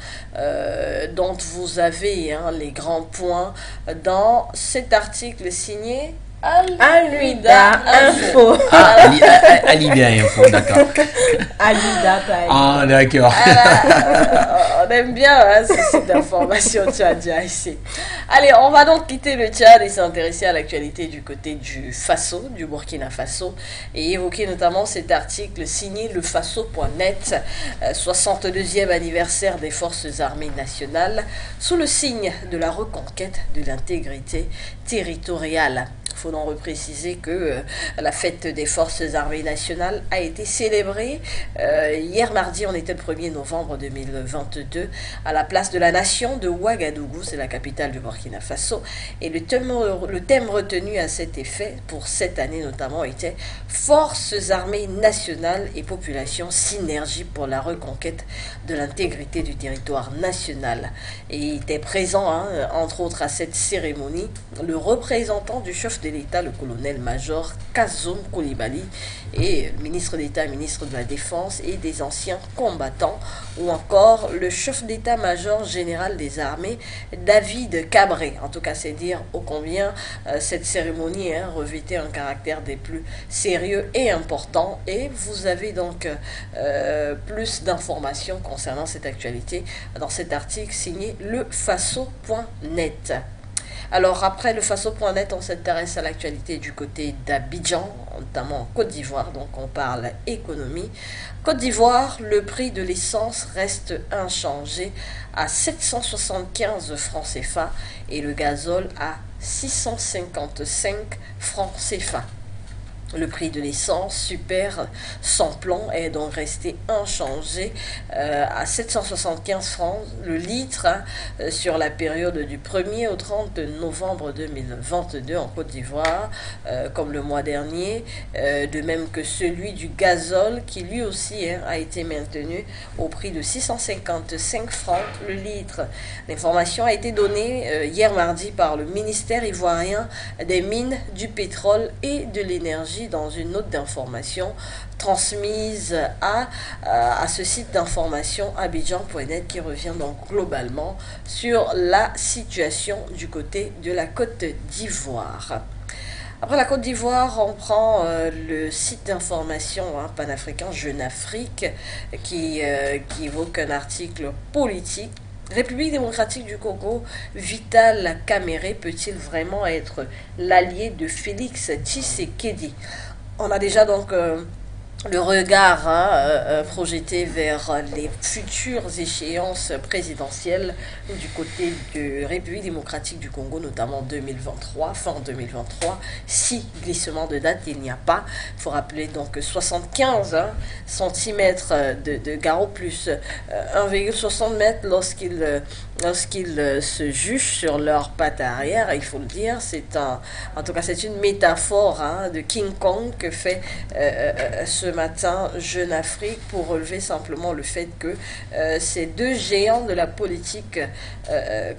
dont vous avez les grands points dans cet article signé Alida Info.
Alida Info, d'accord.
Alida, pas
Ah, d'accord.
On aime bien ce site d'information tchadien ici. Allez, on va donc quitter le Tchad et s'intéresser à l'actualité du côté du Faso, du Burkina Faso, et évoquer notamment cet article signé lefaso.net, 62e anniversaire des forces armées nationales, sous le signe de la reconquête de l'intégrité territoriale. Il faut donc repréciser que la fête des forces armées nationales a été célébrée hier mardi, on était le 1er novembre 2022, à la place de la nation de Ouagadougou, c'est la capitale du Burkina Faso, et le thème retenu à cet effet, pour cette année notamment, était « Forces armées nationales et population, synergie pour la reconquête de l'intégrité du territoire national ». Et il était présent, entre autres à cette cérémonie, le représentant du chef de l'État, le colonel-major Kazoum Koulibaly, et le ministre d'État, ministre de la Défense et des anciens combattants, ou encore le chef d'État-major général des armées, David Cabré. En tout cas, c'est dire ô combien cette cérémonie revêtait un caractère des plus sérieux et importants. Et vous avez donc plus d'informations concernant cette actualité dans cet article signé lefaso.net. Alors après le Faso.net, on s'intéresse à l'actualité du côté d'Abidjan, notamment en Côte d'Ivoire, donc on parle économie. Côte d'Ivoire, le prix de l'essence reste inchangé à 775 francs CFA et le gazole à 655 francs CFA. Le prix de l'essence super sans plomb est donc resté inchangé à 775 francs le litre sur la période du 1er au 30 novembre 2022 en Côte d'Ivoire, comme le mois dernier, de même que celui du gazole qui lui aussi a été maintenu au prix de 655 francs le litre. L'information a été donnée hier mardi par le ministère ivoirien des mines, du pétrole et de l'énergie dans une note d'information transmise à ce site d'information abidjan.net qui revient donc globalement sur la situation du côté de la Côte d'Ivoire. Après la Côte d'Ivoire, on prend le site d'information panafricain Jeune Afrique qui évoque un article politique. République démocratique du Congo, Vital Kamerhe peut-il vraiment être l'allié de Félix Tshisekedi? On a déjà donc le regard projeté vers les futures échéances présidentielles du côté de République démocratique du Congo, notamment 2023, fin 2023. Si glissement de date il n'y a pas, il faut rappeler donc 75 cm de garrot plus 1,60 m lorsqu'il lorsqu'ils se jugent sur leurs pattes arrière, il faut le dire, en tout cas c'est une métaphore de King Kong que fait ce matin Jeune Afrique pour relever simplement le fait que ces deux géants de la politique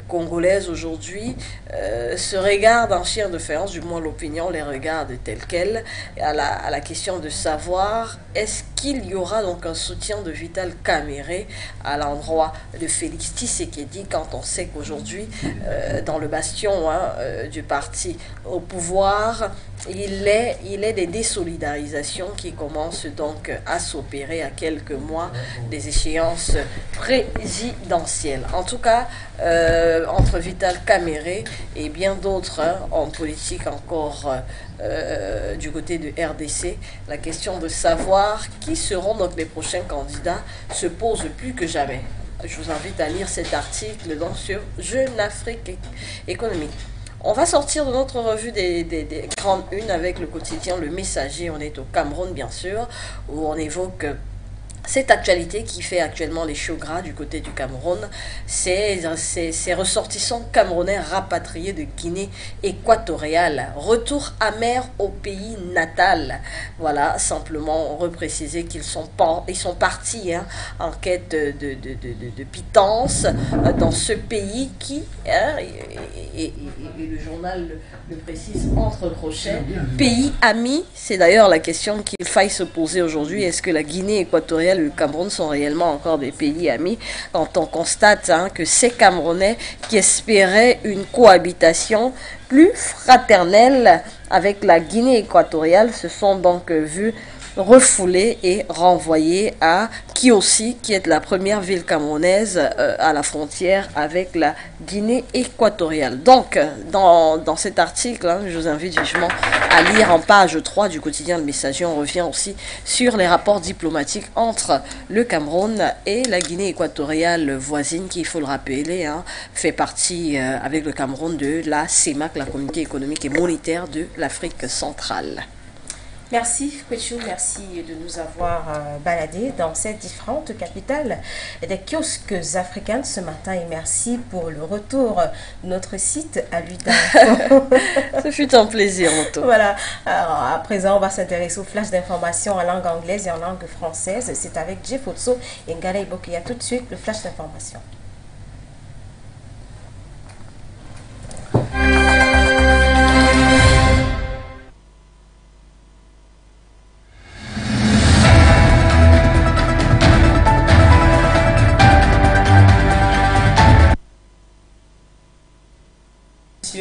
congolaise aujourd'hui se regardent en chien de faïence, du moins l'opinion les regarde telle qu'elle, à la question de savoir est-ce qu'il y aura donc un soutien de Vital Kamerhe à l'endroit de Félix Tshisekedi, quand on sait qu'aujourd'hui, dans le bastion du parti au pouvoir, il est des désolidarisations qui commencent donc à s'opérer à quelques mois des échéances présidentielles. En tout cas, entre Vital Kamerhe et bien d'autres en politique encore du côté de RDC, la question de savoir qui seront donc les prochains candidats se pose plus que jamais. Je vous invite à lire cet article donc sur Jeune Afrique économique. On va sortir de notre revue des grandes unes avec le quotidien Le Messager. On est au Cameroun, bien sûr, où on évoque cette actualité qui fait actuellement les chauds gras du côté du Cameroun. Ces ressortissants camerounais rapatriés de Guinée équatoriale. Retour amer au pays natal. Voilà, simplement repréciser qu'ils sont partis en quête de pitance dans ce pays qui, et le journal le précise entre crochets, pays ami. C'est d'ailleurs la question qu'il faille se poser aujourd'hui. Est-ce que la Guinée équatoriale et le Cameroun sont réellement encore des pays amis, quand on constate que ces Camerounais qui espéraient une cohabitation plus fraternelle avec la Guinée équatoriale se sont donc vus refoulés et renvoyés à Kiossi, qui est la première ville camerounaise à la frontière avec la Guinée équatoriale. Donc, dans cet article, je vous invite vivement à lire en page 3 du quotidien Le Messager. On revient aussi sur les rapports diplomatiques entre le Cameroun et la Guinée équatoriale voisine, qui, il faut le rappeler, fait partie avec le Cameroun de la CEMAC, la Communauté économique et monétaire de l'Afrique centrale.
Merci Kwechou, merci de nous avoir baladés dans ces différentes capitales des kiosques africains ce matin, et merci pour le retour de notre site à l'UDA.
Ce fut un plaisir, Moto.
Voilà, alors, à présent on va s'intéresser au flash d'information en langue anglaise et en langue française. C'est avec Jeff Otso et Ngala Ibokia. Tout de suite le flash d'information.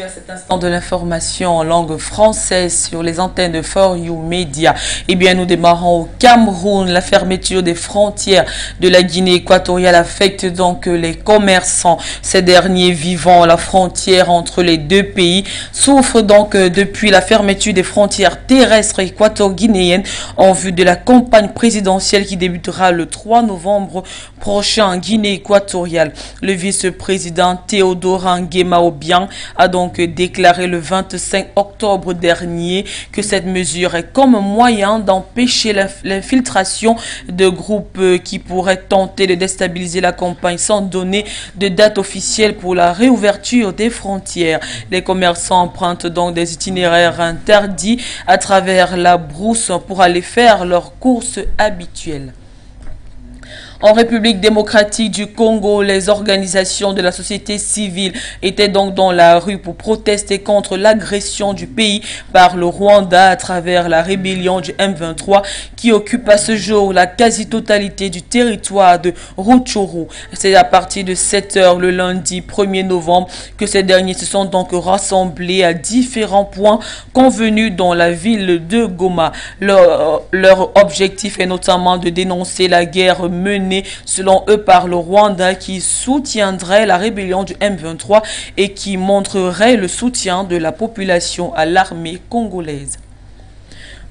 À cet instant de l'information en langue française sur les antennes de For You Media. Eh bien, nous démarrons au Cameroun. La fermeture des frontières de la Guinée équatoriale affecte donc les commerçants. Ces derniers vivant à la frontière entre les deux pays souffrent donc depuis la fermeture des frontières terrestres équato-guinéennes en vue de la campagne présidentielle qui débutera le 3 novembre prochain en Guinée équatoriale. Le vice-président Théodore Nguema Obiang a donc déclaré le 25 octobre dernier que cette mesure est comme moyen d'empêcher l'infiltration de groupes qui pourraient tenter de déstabiliser la campagne sans donner de date officielle pour la réouverture des frontières. Les commerçants empruntent donc des itinéraires interdits à travers la brousse pour aller faire leurs courses habituelles. En République démocratique du Congo, les organisations de la société civile étaient donc dans la rue pour protester contre l'agression du pays par le Rwanda à travers la rébellion du M23 qui occupe à ce jour la quasi-totalité du territoire de Rutshuru. C'est à partir de 7 h le lundi 1er novembre que ces derniers se sont donc rassemblés à différents points convenus dans la ville de Goma. Leur objectif est notamment de dénoncer la guerre menée selon eux par le Rwanda qui soutiendrait la rébellion du M23 et qui montrerait le soutien de la population à l'armée congolaise.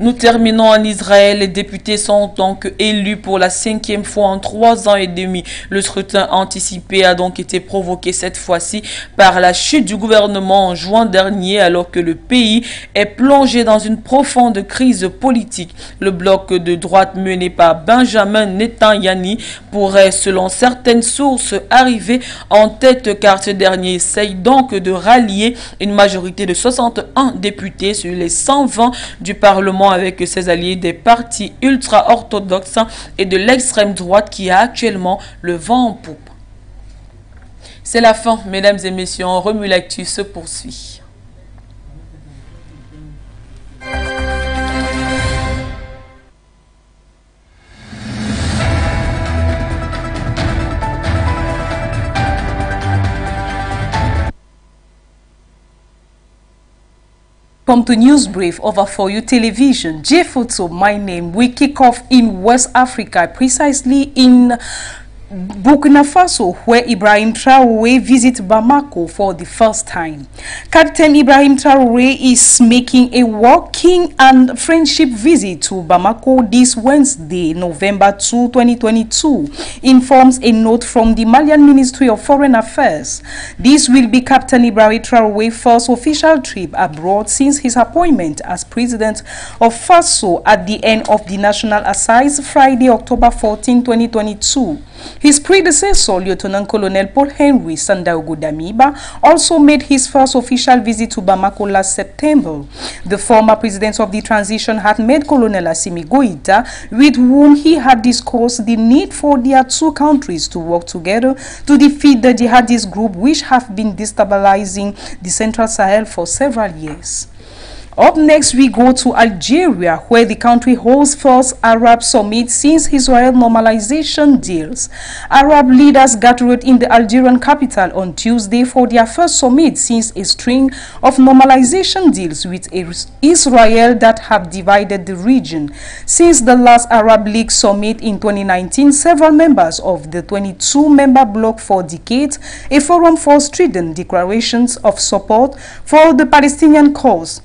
Nous terminons en Israël. Les députés sont donc élus pour la 5e fois en 3 ans et demi. Le scrutin anticipé a donc été provoqué cette fois-ci par la chute du gouvernement en juin dernier, alors que le pays est plongé dans une profonde crise politique. Le bloc de droite mené par Benjamin Netanyahu pourrait, selon certaines sources, arriver en tête, car ce dernier essaye donc de rallier une majorité de 61 députés sur les 120 du Parlement, avec ses alliés des partis ultra-orthodoxes et de l'extrême droite qui a actuellement le vent en poupe. C'est la fin, mesdames et messieurs. Remue l'actu se poursuit.
Welcome to News Brief over For You Television. J Photo, my name. We kick off in West Africa, precisely in Burkina Faso, where Ibrahim Traoré visits Bamako for the first time. Captain Ibrahim Traoré is making a walking and friendship visit to Bamako this Wednesday, November 2, 2022, informs a note from the Malian Ministry of Foreign Affairs. This will be Captain Ibrahim Traoré's first official trip abroad since his appointment as president of Faso at the end of the National Assize Friday, October 14, 2022. His predecessor, Lieutenant Colonel Paul Henry Sandaogo Damiba, also made his first official visit to Bamako last September. The former president of the transition had met Colonel Assimi Goïta, with whom he had discussed the need for their two countries to work together to defeat the jihadist group which have been destabilizing the Central Sahel for several years. Up next, we go to Algeria, where the country holds first Arab summit since Israel normalization deals. Arab leaders gathered in the Algerian capital on Tuesday for their first summit since a string of normalization deals with Israel that have divided the region. Since the last Arab League summit in 2019, several members of the 22-member bloc for decades, a forum for strident declarations of support for the Palestinian cause,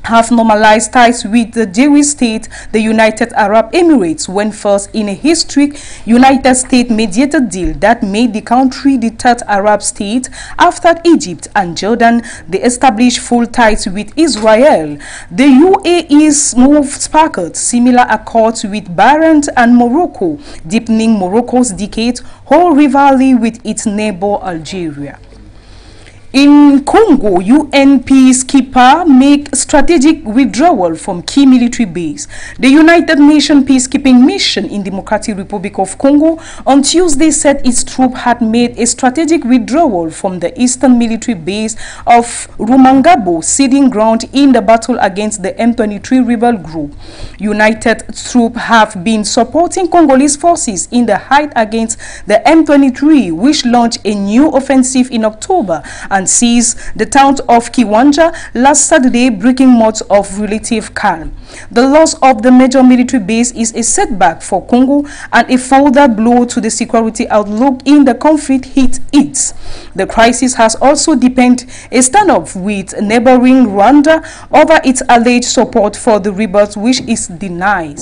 have normalized ties with the Jewish state, the United Arab Emirates, went first in a historic United States-mediated deal that made the country the third Arab state after Egypt and Jordan. They established full ties with Israel. The UAE's move sparked similar accords with Bahrain and Morocco, deepening Morocco's decade-old rivalry with its neighbor Algeria. In Congo, UN peacekeepers make strategic withdrawal from key military base. The United Nations peacekeeping mission in Democratic Republic of Congo on Tuesday said its troops had made a strategic withdrawal from the eastern military base of Rumangabo, ceding ground in the battle against the M23 rebel group. United troops have been supporting Congolese forces in the fight against the M23, which launched a new offensive in October and seized the town of Kiwanja last Saturday, breaking months of relative calm. The loss of the major military base is a setback for Congo and a further blow to the security outlook in the conflict hit it. The crisis has also deepened a standoff with neighboring Rwanda over its alleged support for the rebels, which is denied.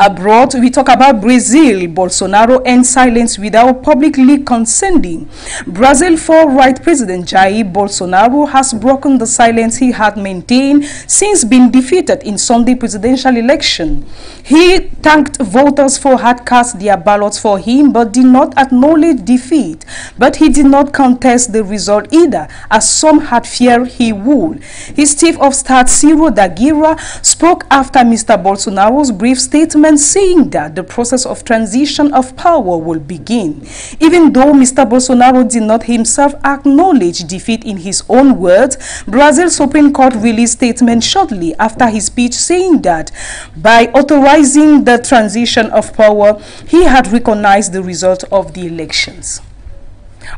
Abroad, we talk about Brazil. Bolsonaro ends silence without publicly consenting. Brazil far-right President Jair Bolsonaro has broken the silence he had maintained since being defeated in Sunday presidential election. He thanked voters for had cast their ballots for him but did not acknowledge defeat. But he did not contest the result either, as some had feared he would. His chief of staff, Ciro Daguira, spoke after Mr. Bolsonaro's brief statement saying that the process of transition of power will begin. Even though Mr. Bolsonaro did not himself acknowledge defeat in his own words, Brazil's Supreme Court released a statement shortly after his speech saying that by authorizing the transition of power, he had recognized the result of the elections.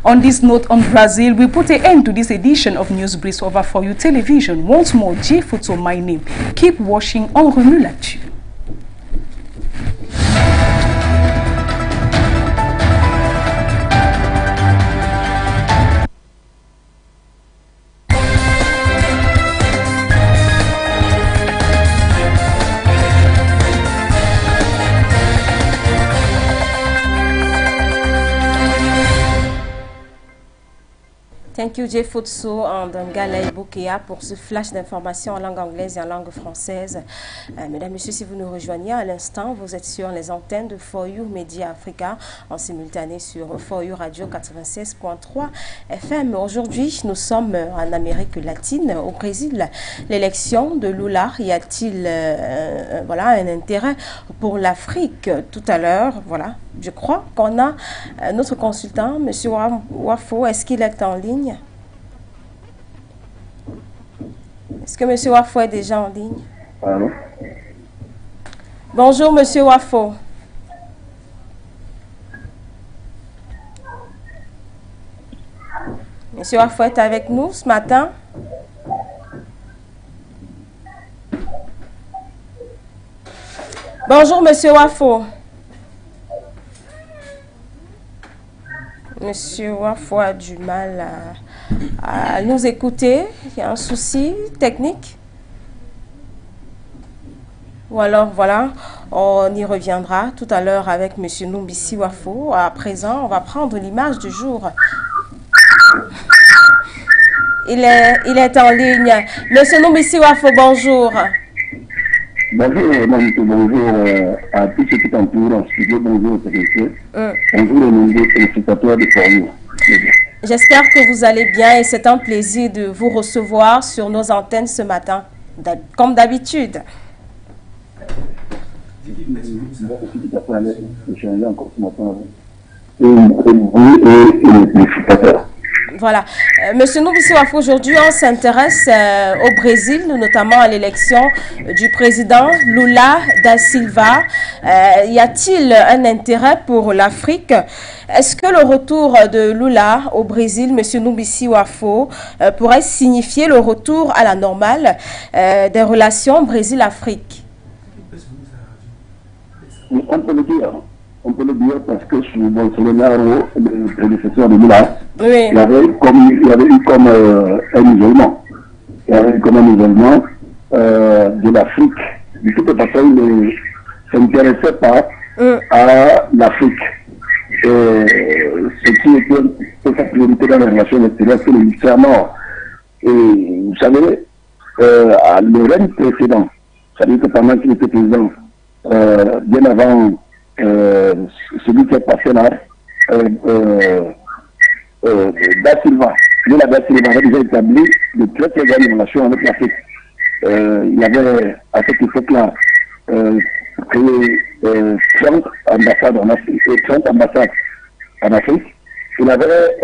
On this note on Brazil, we put an end to this edition of News Brief over For You Television. Once more, J Photo, my name. Keep watching on Remue l'Actu.
Thank you, Jeffotso Ndangala Bokea, pour ce flash d'informations en langue anglaise et en langue française. Mesdames, Messieurs, si vous nous rejoignez à l'instant, vous êtes sur les antennes de For You Media Africa, en simultané sur For You Radio 96.3 FM. Aujourd'hui, nous sommes en Amérique latine, au Brésil. L'élection de Lula, y a-t-il voilà, un intérêt pour l'Afrique? Tout à l'heure, voilà, je crois qu'on a notre consultant, M. Wafo. Est-ce qu'il est en ligne? Est-ce que M. Wafo est déjà en ligne?
Allô?
Bonjour, M. Wafo. M. Wafo est avec nous ce matin? Bonjour, M. Wafo. Monsieur Wafo a du mal à nous écouter. Il y a un souci technique. Ou alors, voilà, on y reviendra tout à l'heure avec Monsieur Numbisi Wafo. À présent, on va prendre l'image du jour. Il est en ligne. Monsieur Numbisi Wafo, bonjour.
Bonjour, bonjour à tous ceux qui t'entourent en studio, bonjour aux téléspectateurs, bonjour aux nombreux téléspectateurs de For You.
J'espère que vous allez bien et c'est un plaisir de vous recevoir sur nos antennes ce matin, comme d'habitude. Voilà. Monsieur Numbisi Wafo, aujourd'hui, on s'intéresse au Brésil, notamment à l'élection du président Lula da Silva. Y a-t-il un intérêt pour l'Afrique? Est-ce que le retour de Lula au Brésil, Monsieur Numbisi Wafo, pourrait signifier le retour à la normale des relations Brésil-Afrique?
On peut le dire. On peut le dire parce que sous Bolsonaro, le prédécesseur de Lula,
oui,
il y avait eu comme un isolement. Il y avait eu comme un isolement de l'Afrique. Du coup, parce qu'il ne s'intéressait pas à l'Afrique. Ce qui était sa priorité dans les relations extérieures, c'est le ministère nord. Et vous savez, le règne précédent, c'est-à-dire que pendant qu'il était président, bien avant celui qui est passé là, Da Silva, Lula da Silva avait déjà établi de très très bonnes relations avec l'Afrique. Il y avait à cette époque-là créé 30 ambassades en Afrique, Il avait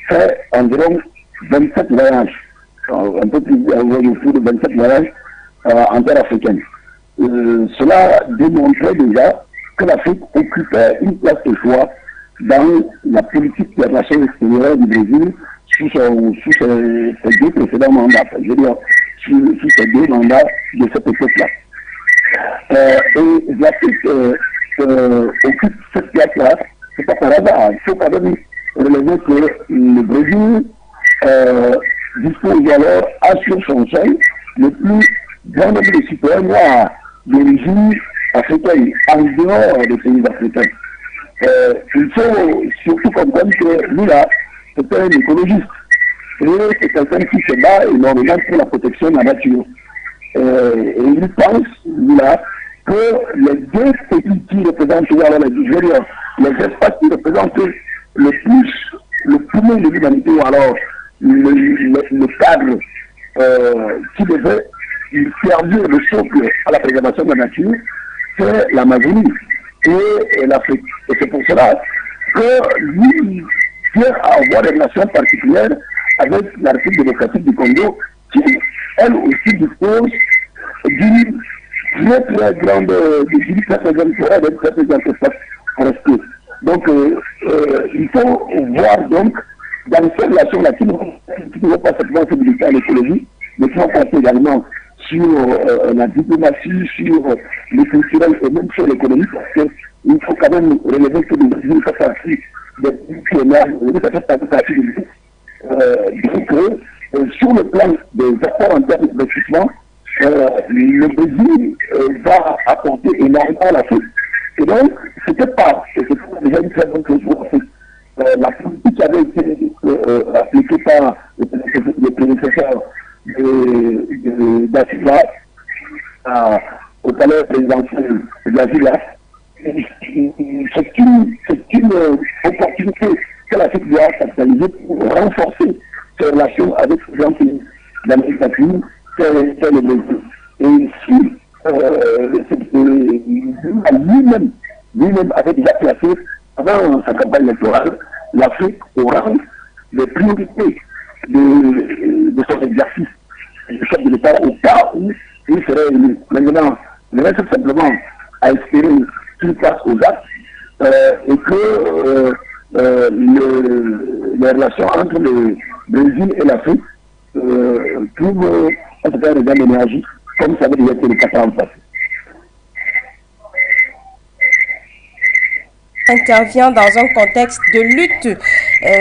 fait environ 27 voyages, un peu plus de 27 voyages en terre africaine. Cela démontrait déjà que l'Afrique occupait une place de choix dans la politique des relations extérieures du Brésil sous ses deux précédents mandats, je veux dire, sous ses deux mandats de cette époque-là. Et l'Afrique occupe cette place-là, c'est pas par hasard. Il faut quand même relever que le Brésil dispose alors, sur son sol, le plus grand nombre de citoyens noirs d'origine africaine, en dehors des pays africains. Il faut surtout comprendre que Lula, c'est un écologiste. Et c'est quelqu'un qui se bat énormément pour la protection de la nature. Et il pense, Lula, que les deux pays qui représentent, les espaces qui représentent le poumon de l'humanité, ou alors le cadre qui devait servir de socle à la préservation de la nature, c'est l'Amazonie et l'Afrique. Et c'est pour cela que lui vient à avoir des relations particulières avec la République démocratique du Congo, qui, elle aussi, dispose d'une très très grande forêt, d'un très très grand espace forestier. Donc, il faut voir donc, dans ces relations-là, qui ne vont pas simplement se limiter à l'écologie, mais qui vont passer également sur la diplomatie, sur le culturel et même sur l'économie, parce qu'il faut quand même relever que le Brésil fait partie des pays qui émergent, ça fait partie du groupe. Donc, sur le plan des efforts en termes d'investissement, le Brésil va apporter énormément à l'Afrique. Et donc, c'était déjà une très bonne chose pour l'Afrique. La politique qui avait été expliqué par le prédécesseur d'Assila au palais présidentiel de l'Assila. C'est une opportunité que l'Afrique doit capitaliser pour renforcer ses relations avec les grands pays d'Amérique latine, c'est le Brésil. Et si lui-même avait déjà placé, avant sa campagne électorale, l'Afrique au rang des priorités de son exercice de chef de l'État au cas où il serait élu. Maintenant, il reste simplement à espérer qu'il passe aux actes et que les relations entre le Brésil et l'Afrique trouvent en tout cas un regain d'énergie, comme ça avait déjà été le cas en passé.
Intervient dans un contexte de lutte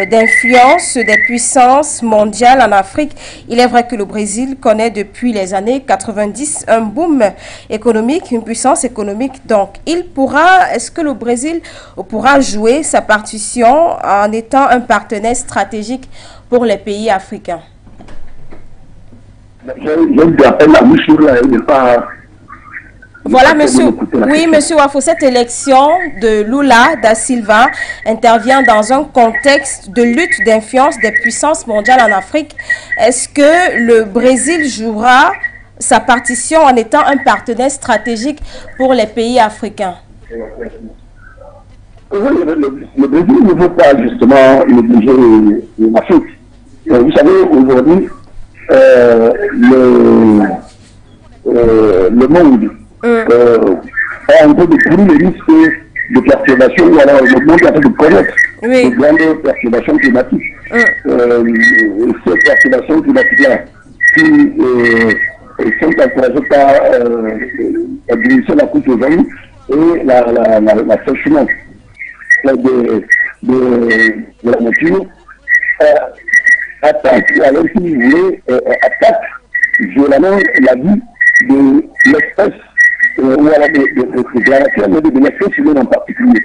d'influence des puissances mondiales en Afrique. Il est vrai que le Brésil connaît depuis les années 90 un boom économique, une puissance économique. Donc, est-ce que le Brésil pourra jouer sa partition en étant un partenaire stratégique pour les pays africains?
Je appelle la bouche sur la pas.
Voilà, monsieur. Oui, monsieur Wafo, cette élection de Lula da Silva intervient dans un contexte de lutte d'influence des puissances mondiales en Afrique. Est-ce que le Brésil jouera sa partition en étant un partenaire stratégique pour les pays africains?
Oui, le Brésil ne veut pas justement négliger l'Afrique. Vous savez, aujourd'hui, le monde a un peu de courir le risque de perturbation, ou alors le monde est en train de connaître de grandes perturbations climatiques. Ces perturbations climatiques-là, qui sont encouragées par la diminution de la couche d'ozone et l'assèchement de la nature, attaque violemment la vie de l'espèce ou alors de la nature, mais de l'espèce humaine en particulier.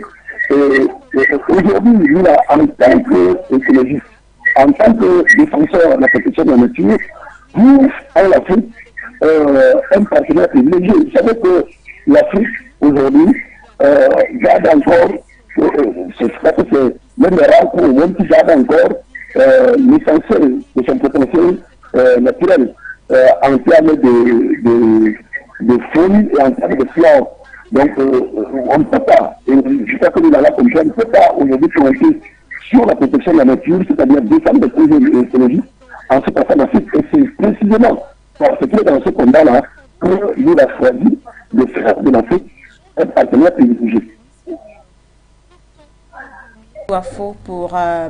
Aujourd'hui, nous, en tant qu'écologiste, en tant que défenseur de la protection de la nature, nous, en Afrique, un partenaire privilégié. Vous savez que l'Afrique, aujourd'hui, garde encore, c'est même les rares au monde qui garde encore l'essentiel de son potentiel naturel en termes de feuilles et en termes de fleurs. Donc, on ne peut pas, et je crois que nous, dans la commission, on ne peut pas aujourd'hui commenter sur la protection de la nature, c'est-à-dire défendre des projets écologiques en se passant en Afrique. Et c'est précisément parce qu'il est dans ce combat-là que nous avons choisi de faire de l'Afrique un partenaire privilégié.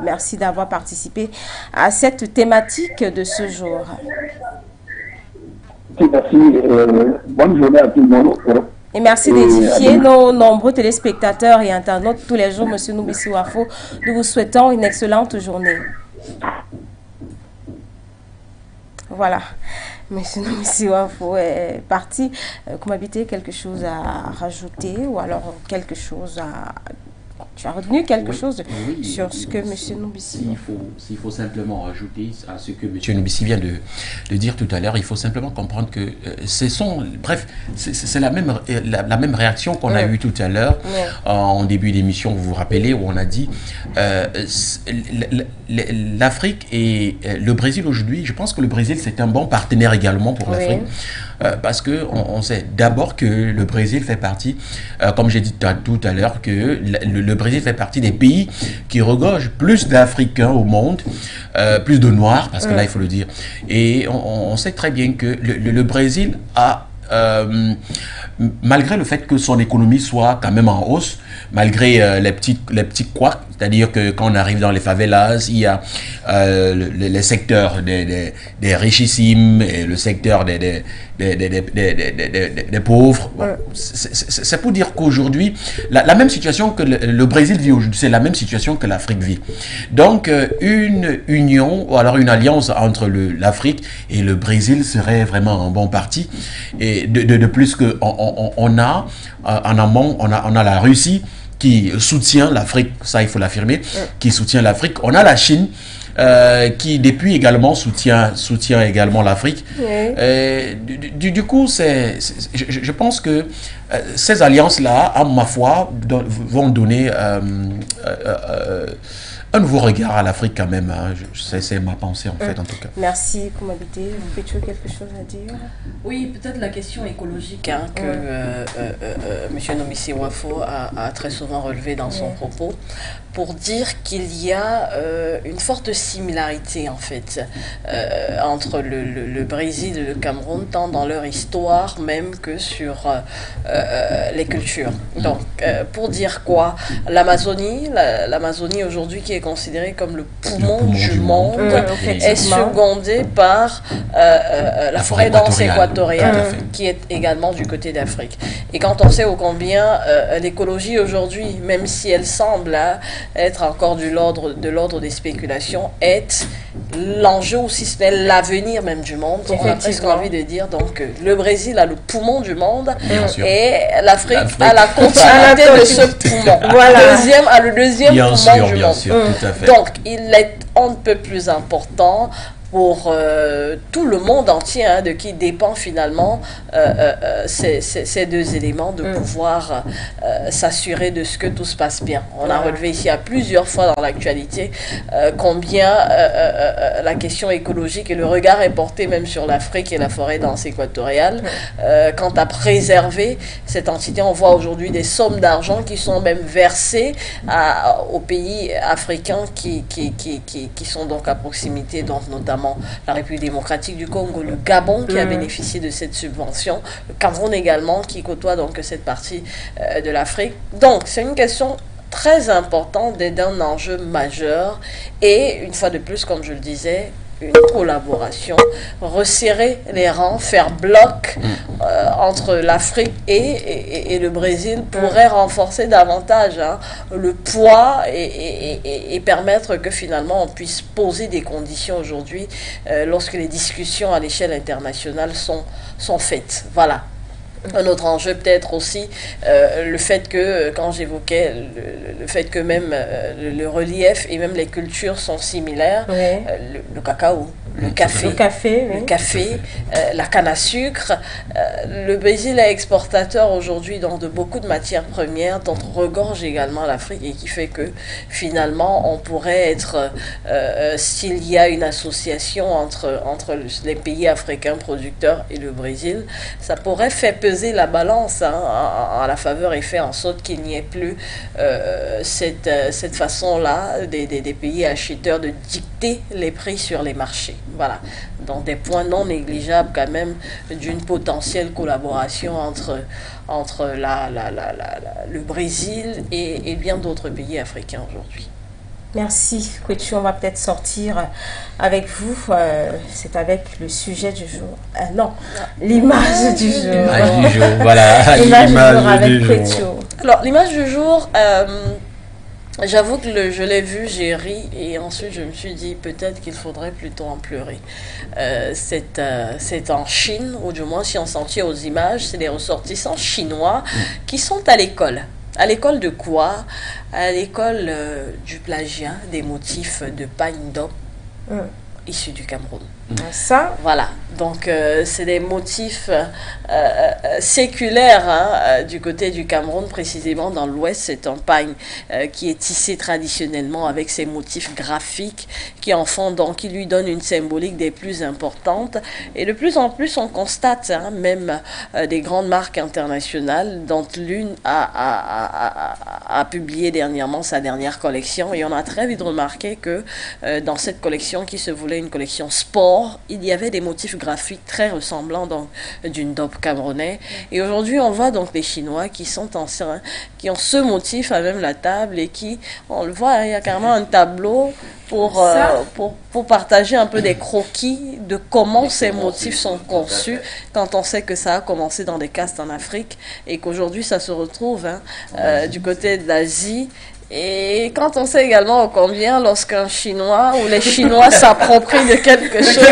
Merci d'avoir participé à cette thématique de ce jour.
Merci. Bonne journée à tout le monde.
Et merci d'édifier nos nombreux téléspectateurs et internautes tous les jours, Monsieur Noubissi Wafo. Nous vous souhaitons une excellente journée. Voilà. Monsieur Noubissi Wafo est parti. Kumabité, quelque chose à rajouter ou alors quelque chose à... Tu as retenu quelque chose sur ce que M. Noubissi...
S'il faut simplement rajouter à ce que M. Noubissi vient de dire tout à l'heure, il faut simplement comprendre que c'est la même réaction qu'on a eue tout à l'heure en début d'émission, vous vous rappelez, où on a dit l'Afrique et le Brésil aujourd'hui, je pense que le Brésil c'est un bon partenaire également pour l'Afrique. Parce qu'on sait d'abord que le Brésil fait partie, comme j'ai dit tout à l'heure, que le Brésil fait partie des pays qui regorgent plus d'Africains au monde, plus de Noirs, parce que là il faut le dire. Et on sait très bien que le Brésil a, malgré le fait que son économie soit quand même en hausse, malgré les petits couacs, c'est-à-dire que quand on arrive dans les favelas, il y a les secteurs des richissimes et le secteur des pauvres. Bon, c'est pour dire qu'aujourd'hui, la même situation que le Brésil vit aujourd'hui, c'est la même situation que l'Afrique vit. Donc, une union, ou alors une alliance entre l'Afrique et le Brésil serait vraiment un bon parti. Et de plus qu'on a, en amont, on a la Russie, qui soutient l'Afrique, ça il faut l'affirmer, qui soutient l'Afrique. On a la Chine qui depuis également soutient également l'Afrique.
Oui.
Du coup, je pense que ces alliances-là, à ma foi, vont donner un nouveau regard à l'Afrique quand même. Hein. C'est ma pensée en fait, en tout cas.
Merci, Koumabité. Vous avez quelque chose à dire?
Oui, peut-être la question écologique que M. Nomissi Wafo a très souvent relevé dans son propos, pour dire qu'il y a une forte similarité en fait entre le Brésil et le Cameroun, tant dans leur histoire même que sur les cultures. Donc, pour dire quoi, l'Amazonie aujourd'hui qui est considérée comme le poumon du monde est secondée par la forêt dense équatoriale qui est également du côté d'Afrique. Et quand on sait ô combien l'écologie aujourd'hui, même si elle semble être encore de l'ordre des spéculations, est l'enjeu ou si ce n'est l'avenir même du monde. On a presque envie de dire donc le Brésil a le poumon du monde et l'Afrique a la continuité de ce poumon.
Voilà.
Le deuxième poumon du monde.
Sûr, tout à fait.
Donc il est un peu plus important pour tout le monde entier, de qui dépend finalement ces deux éléments, de pouvoir s'assurer de ce que tout se passe bien. On a relevé ici à plusieurs fois dans l'actualité combien la question écologique et le regard est porté même sur l'Afrique et la forêt dense équatoriale. Quant à préserver cette entité, on voit aujourd'hui des sommes d'argent qui sont même versées aux pays africains qui sont donc à proximité, donc notamment la République démocratique du Congo, le Gabon qui a bénéficié de cette subvention, le Cameroun également qui côtoie donc cette partie de l'Afrique. Donc c'est une question très importante et d'un enjeu majeur et une fois de plus, comme je le disais, une collaboration, resserrer les rangs, faire bloc entre l'Afrique et le Brésil pourrait renforcer davantage le poids et permettre que finalement on puisse poser des conditions aujourd'hui lorsque les discussions à l'échelle internationale sont faites. Voilà. Un autre enjeu peut-être aussi le fait que, quand j'évoquais le fait que même le relief et même les cultures sont similaires, le cacao, le café, la canne à sucre. Le Brésil est exportateur aujourd'hui donc de beaucoup de matières premières dont regorge également l'Afrique et qui fait que finalement on pourrait être, s'il y a une association entre les pays africains producteurs et le Brésil, ça pourrait faire peser la balance à la faveur et faire en sorte qu'il n'y ait plus cette façon-là des pays acheteurs de dicter les prix sur les marchés. Voilà. Donc des points non négligeables quand même d'une potentielle collaboration entre le Brésil et bien d'autres pays africains aujourd'hui.
Merci, Kwechu. On va peut-être sortir avec vous. C'est avec le sujet du jour. Non, l'image du jour.
L'image du jour, voilà.
L'image du jour avec Kwechu.
Alors, l'image du jour, j'avoue que je l'ai vu, j'ai ri, et ensuite je me suis dit peut-être qu'il faudrait plutôt en pleurer. C'est en Chine, ou du moins si on s'en tient aux images, c'est des ressortissants chinois qui sont à l'école. À l'école de quoi? À l'école du plagiat des motifs de pagne d'homme issus du Cameroun.
Ça?
Voilà, donc c'est des motifs séculaires du côté du Cameroun, précisément dans l'ouest. C'est un pagne qui est tissé traditionnellement avec ces motifs graphiques qui en font donc, qui lui donnent une symbolique des plus importantes. Et de plus en plus, on constate même des grandes marques internationales, dont l'une a publié dernièrement sa dernière collection. Et on a très vite remarqué que dans cette collection, qui se voulait une collection sport, il y avait des motifs graphiques très ressemblants donc d'une dope camerounais. Et aujourd'hui, on voit donc les Chinois qui sont qui ont ce motif à même la table et qui, on le voit, il y a carrément un tableau pour partager un peu des croquis de comment ces motifs sont conçus quand on sait que ça a commencé dans des castes en Afrique et qu'aujourd'hui ça se retrouve du côté de l'Asie. Et quand on sait également combien lorsqu'un Chinois ou les Chinois s'approprient de quelque chose,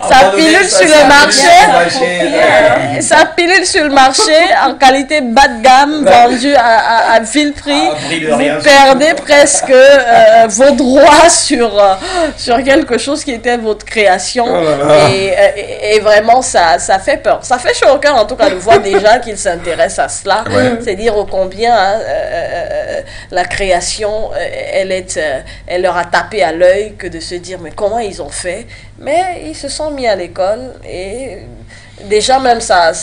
ça pilule sur le marché, ça pilule sur le marché en qualité bas de gamme, vendu à vil prix, vous perdez presque vos droit sur quelque chose qui était votre création. Et vraiment, ça fait peur. Ça fait chaud au cœur, en tout cas, de voir déjà qu'ils s'intéressent à cela. C'est dire au combien la création, elle leur a tapé à l'œil que de se dire, mais comment ils ont fait? Mais ils se sont mis à l'école et déjà même ça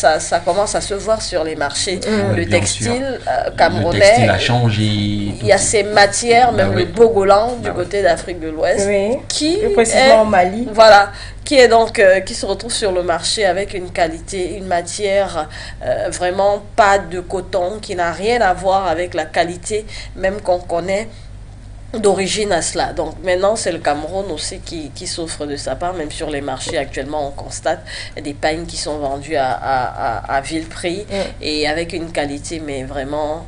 commence à se voir sur les marchés. Le textile camerounais,
le textile a changé.
Il y a ces matières, même le bogolan du côté d'Afrique de l'Ouest, qui
précisément au Mali.
Voilà, qui est donc qui se retrouve sur le marché avec une qualité, une matière vraiment pas de coton, qui n'a rien à voir avec la qualité même qu'on connaît d'origine à cela. Donc maintenant, c'est le Cameroun aussi qui souffre de sa part. Même sur les marchés, actuellement, on constate des pagnes qui sont vendues à vil prix et avec une qualité, mais vraiment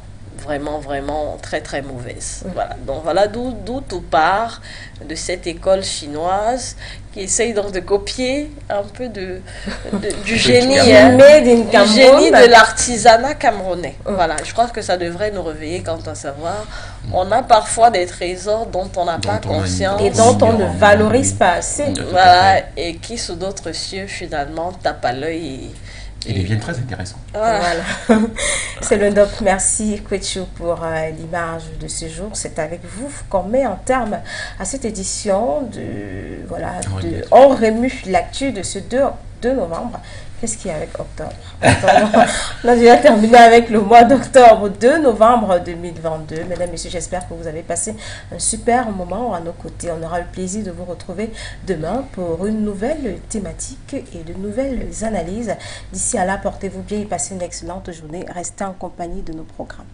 très très mauvaise. Voilà. Donc voilà d'où tout part, de cette école chinoise qui essaye donc de copier un peu du génie, du génie de l'artisanat camerounais. Voilà, je crois que ça devrait nous réveiller quant à savoir. On a parfois des trésors dont on n'a pas conscience
et dont on ne valorise pas assez.
Voilà, et qui sous d'autres cieux finalement tapent à l'œil
et deviennent très intéressants.
Voilà. C'est le doc. Merci Kwetchou pour l'image de ce jour. C'est avec vous qu'on met en terme à cette édition On remue l'actu de ce 2 novembre. Qu'est-ce qu'il y a avec octobre? On a déjà terminé avec le mois d'octobre, 2 novembre 2022. Mesdames, Messieurs, j'espère que vous avez passé un super moment à nos côtés. On aura le plaisir de vous retrouver demain pour une nouvelle thématique et de nouvelles analyses. D'ici à là, portez-vous bien et passez une excellente journée. Restez en compagnie de nos programmes.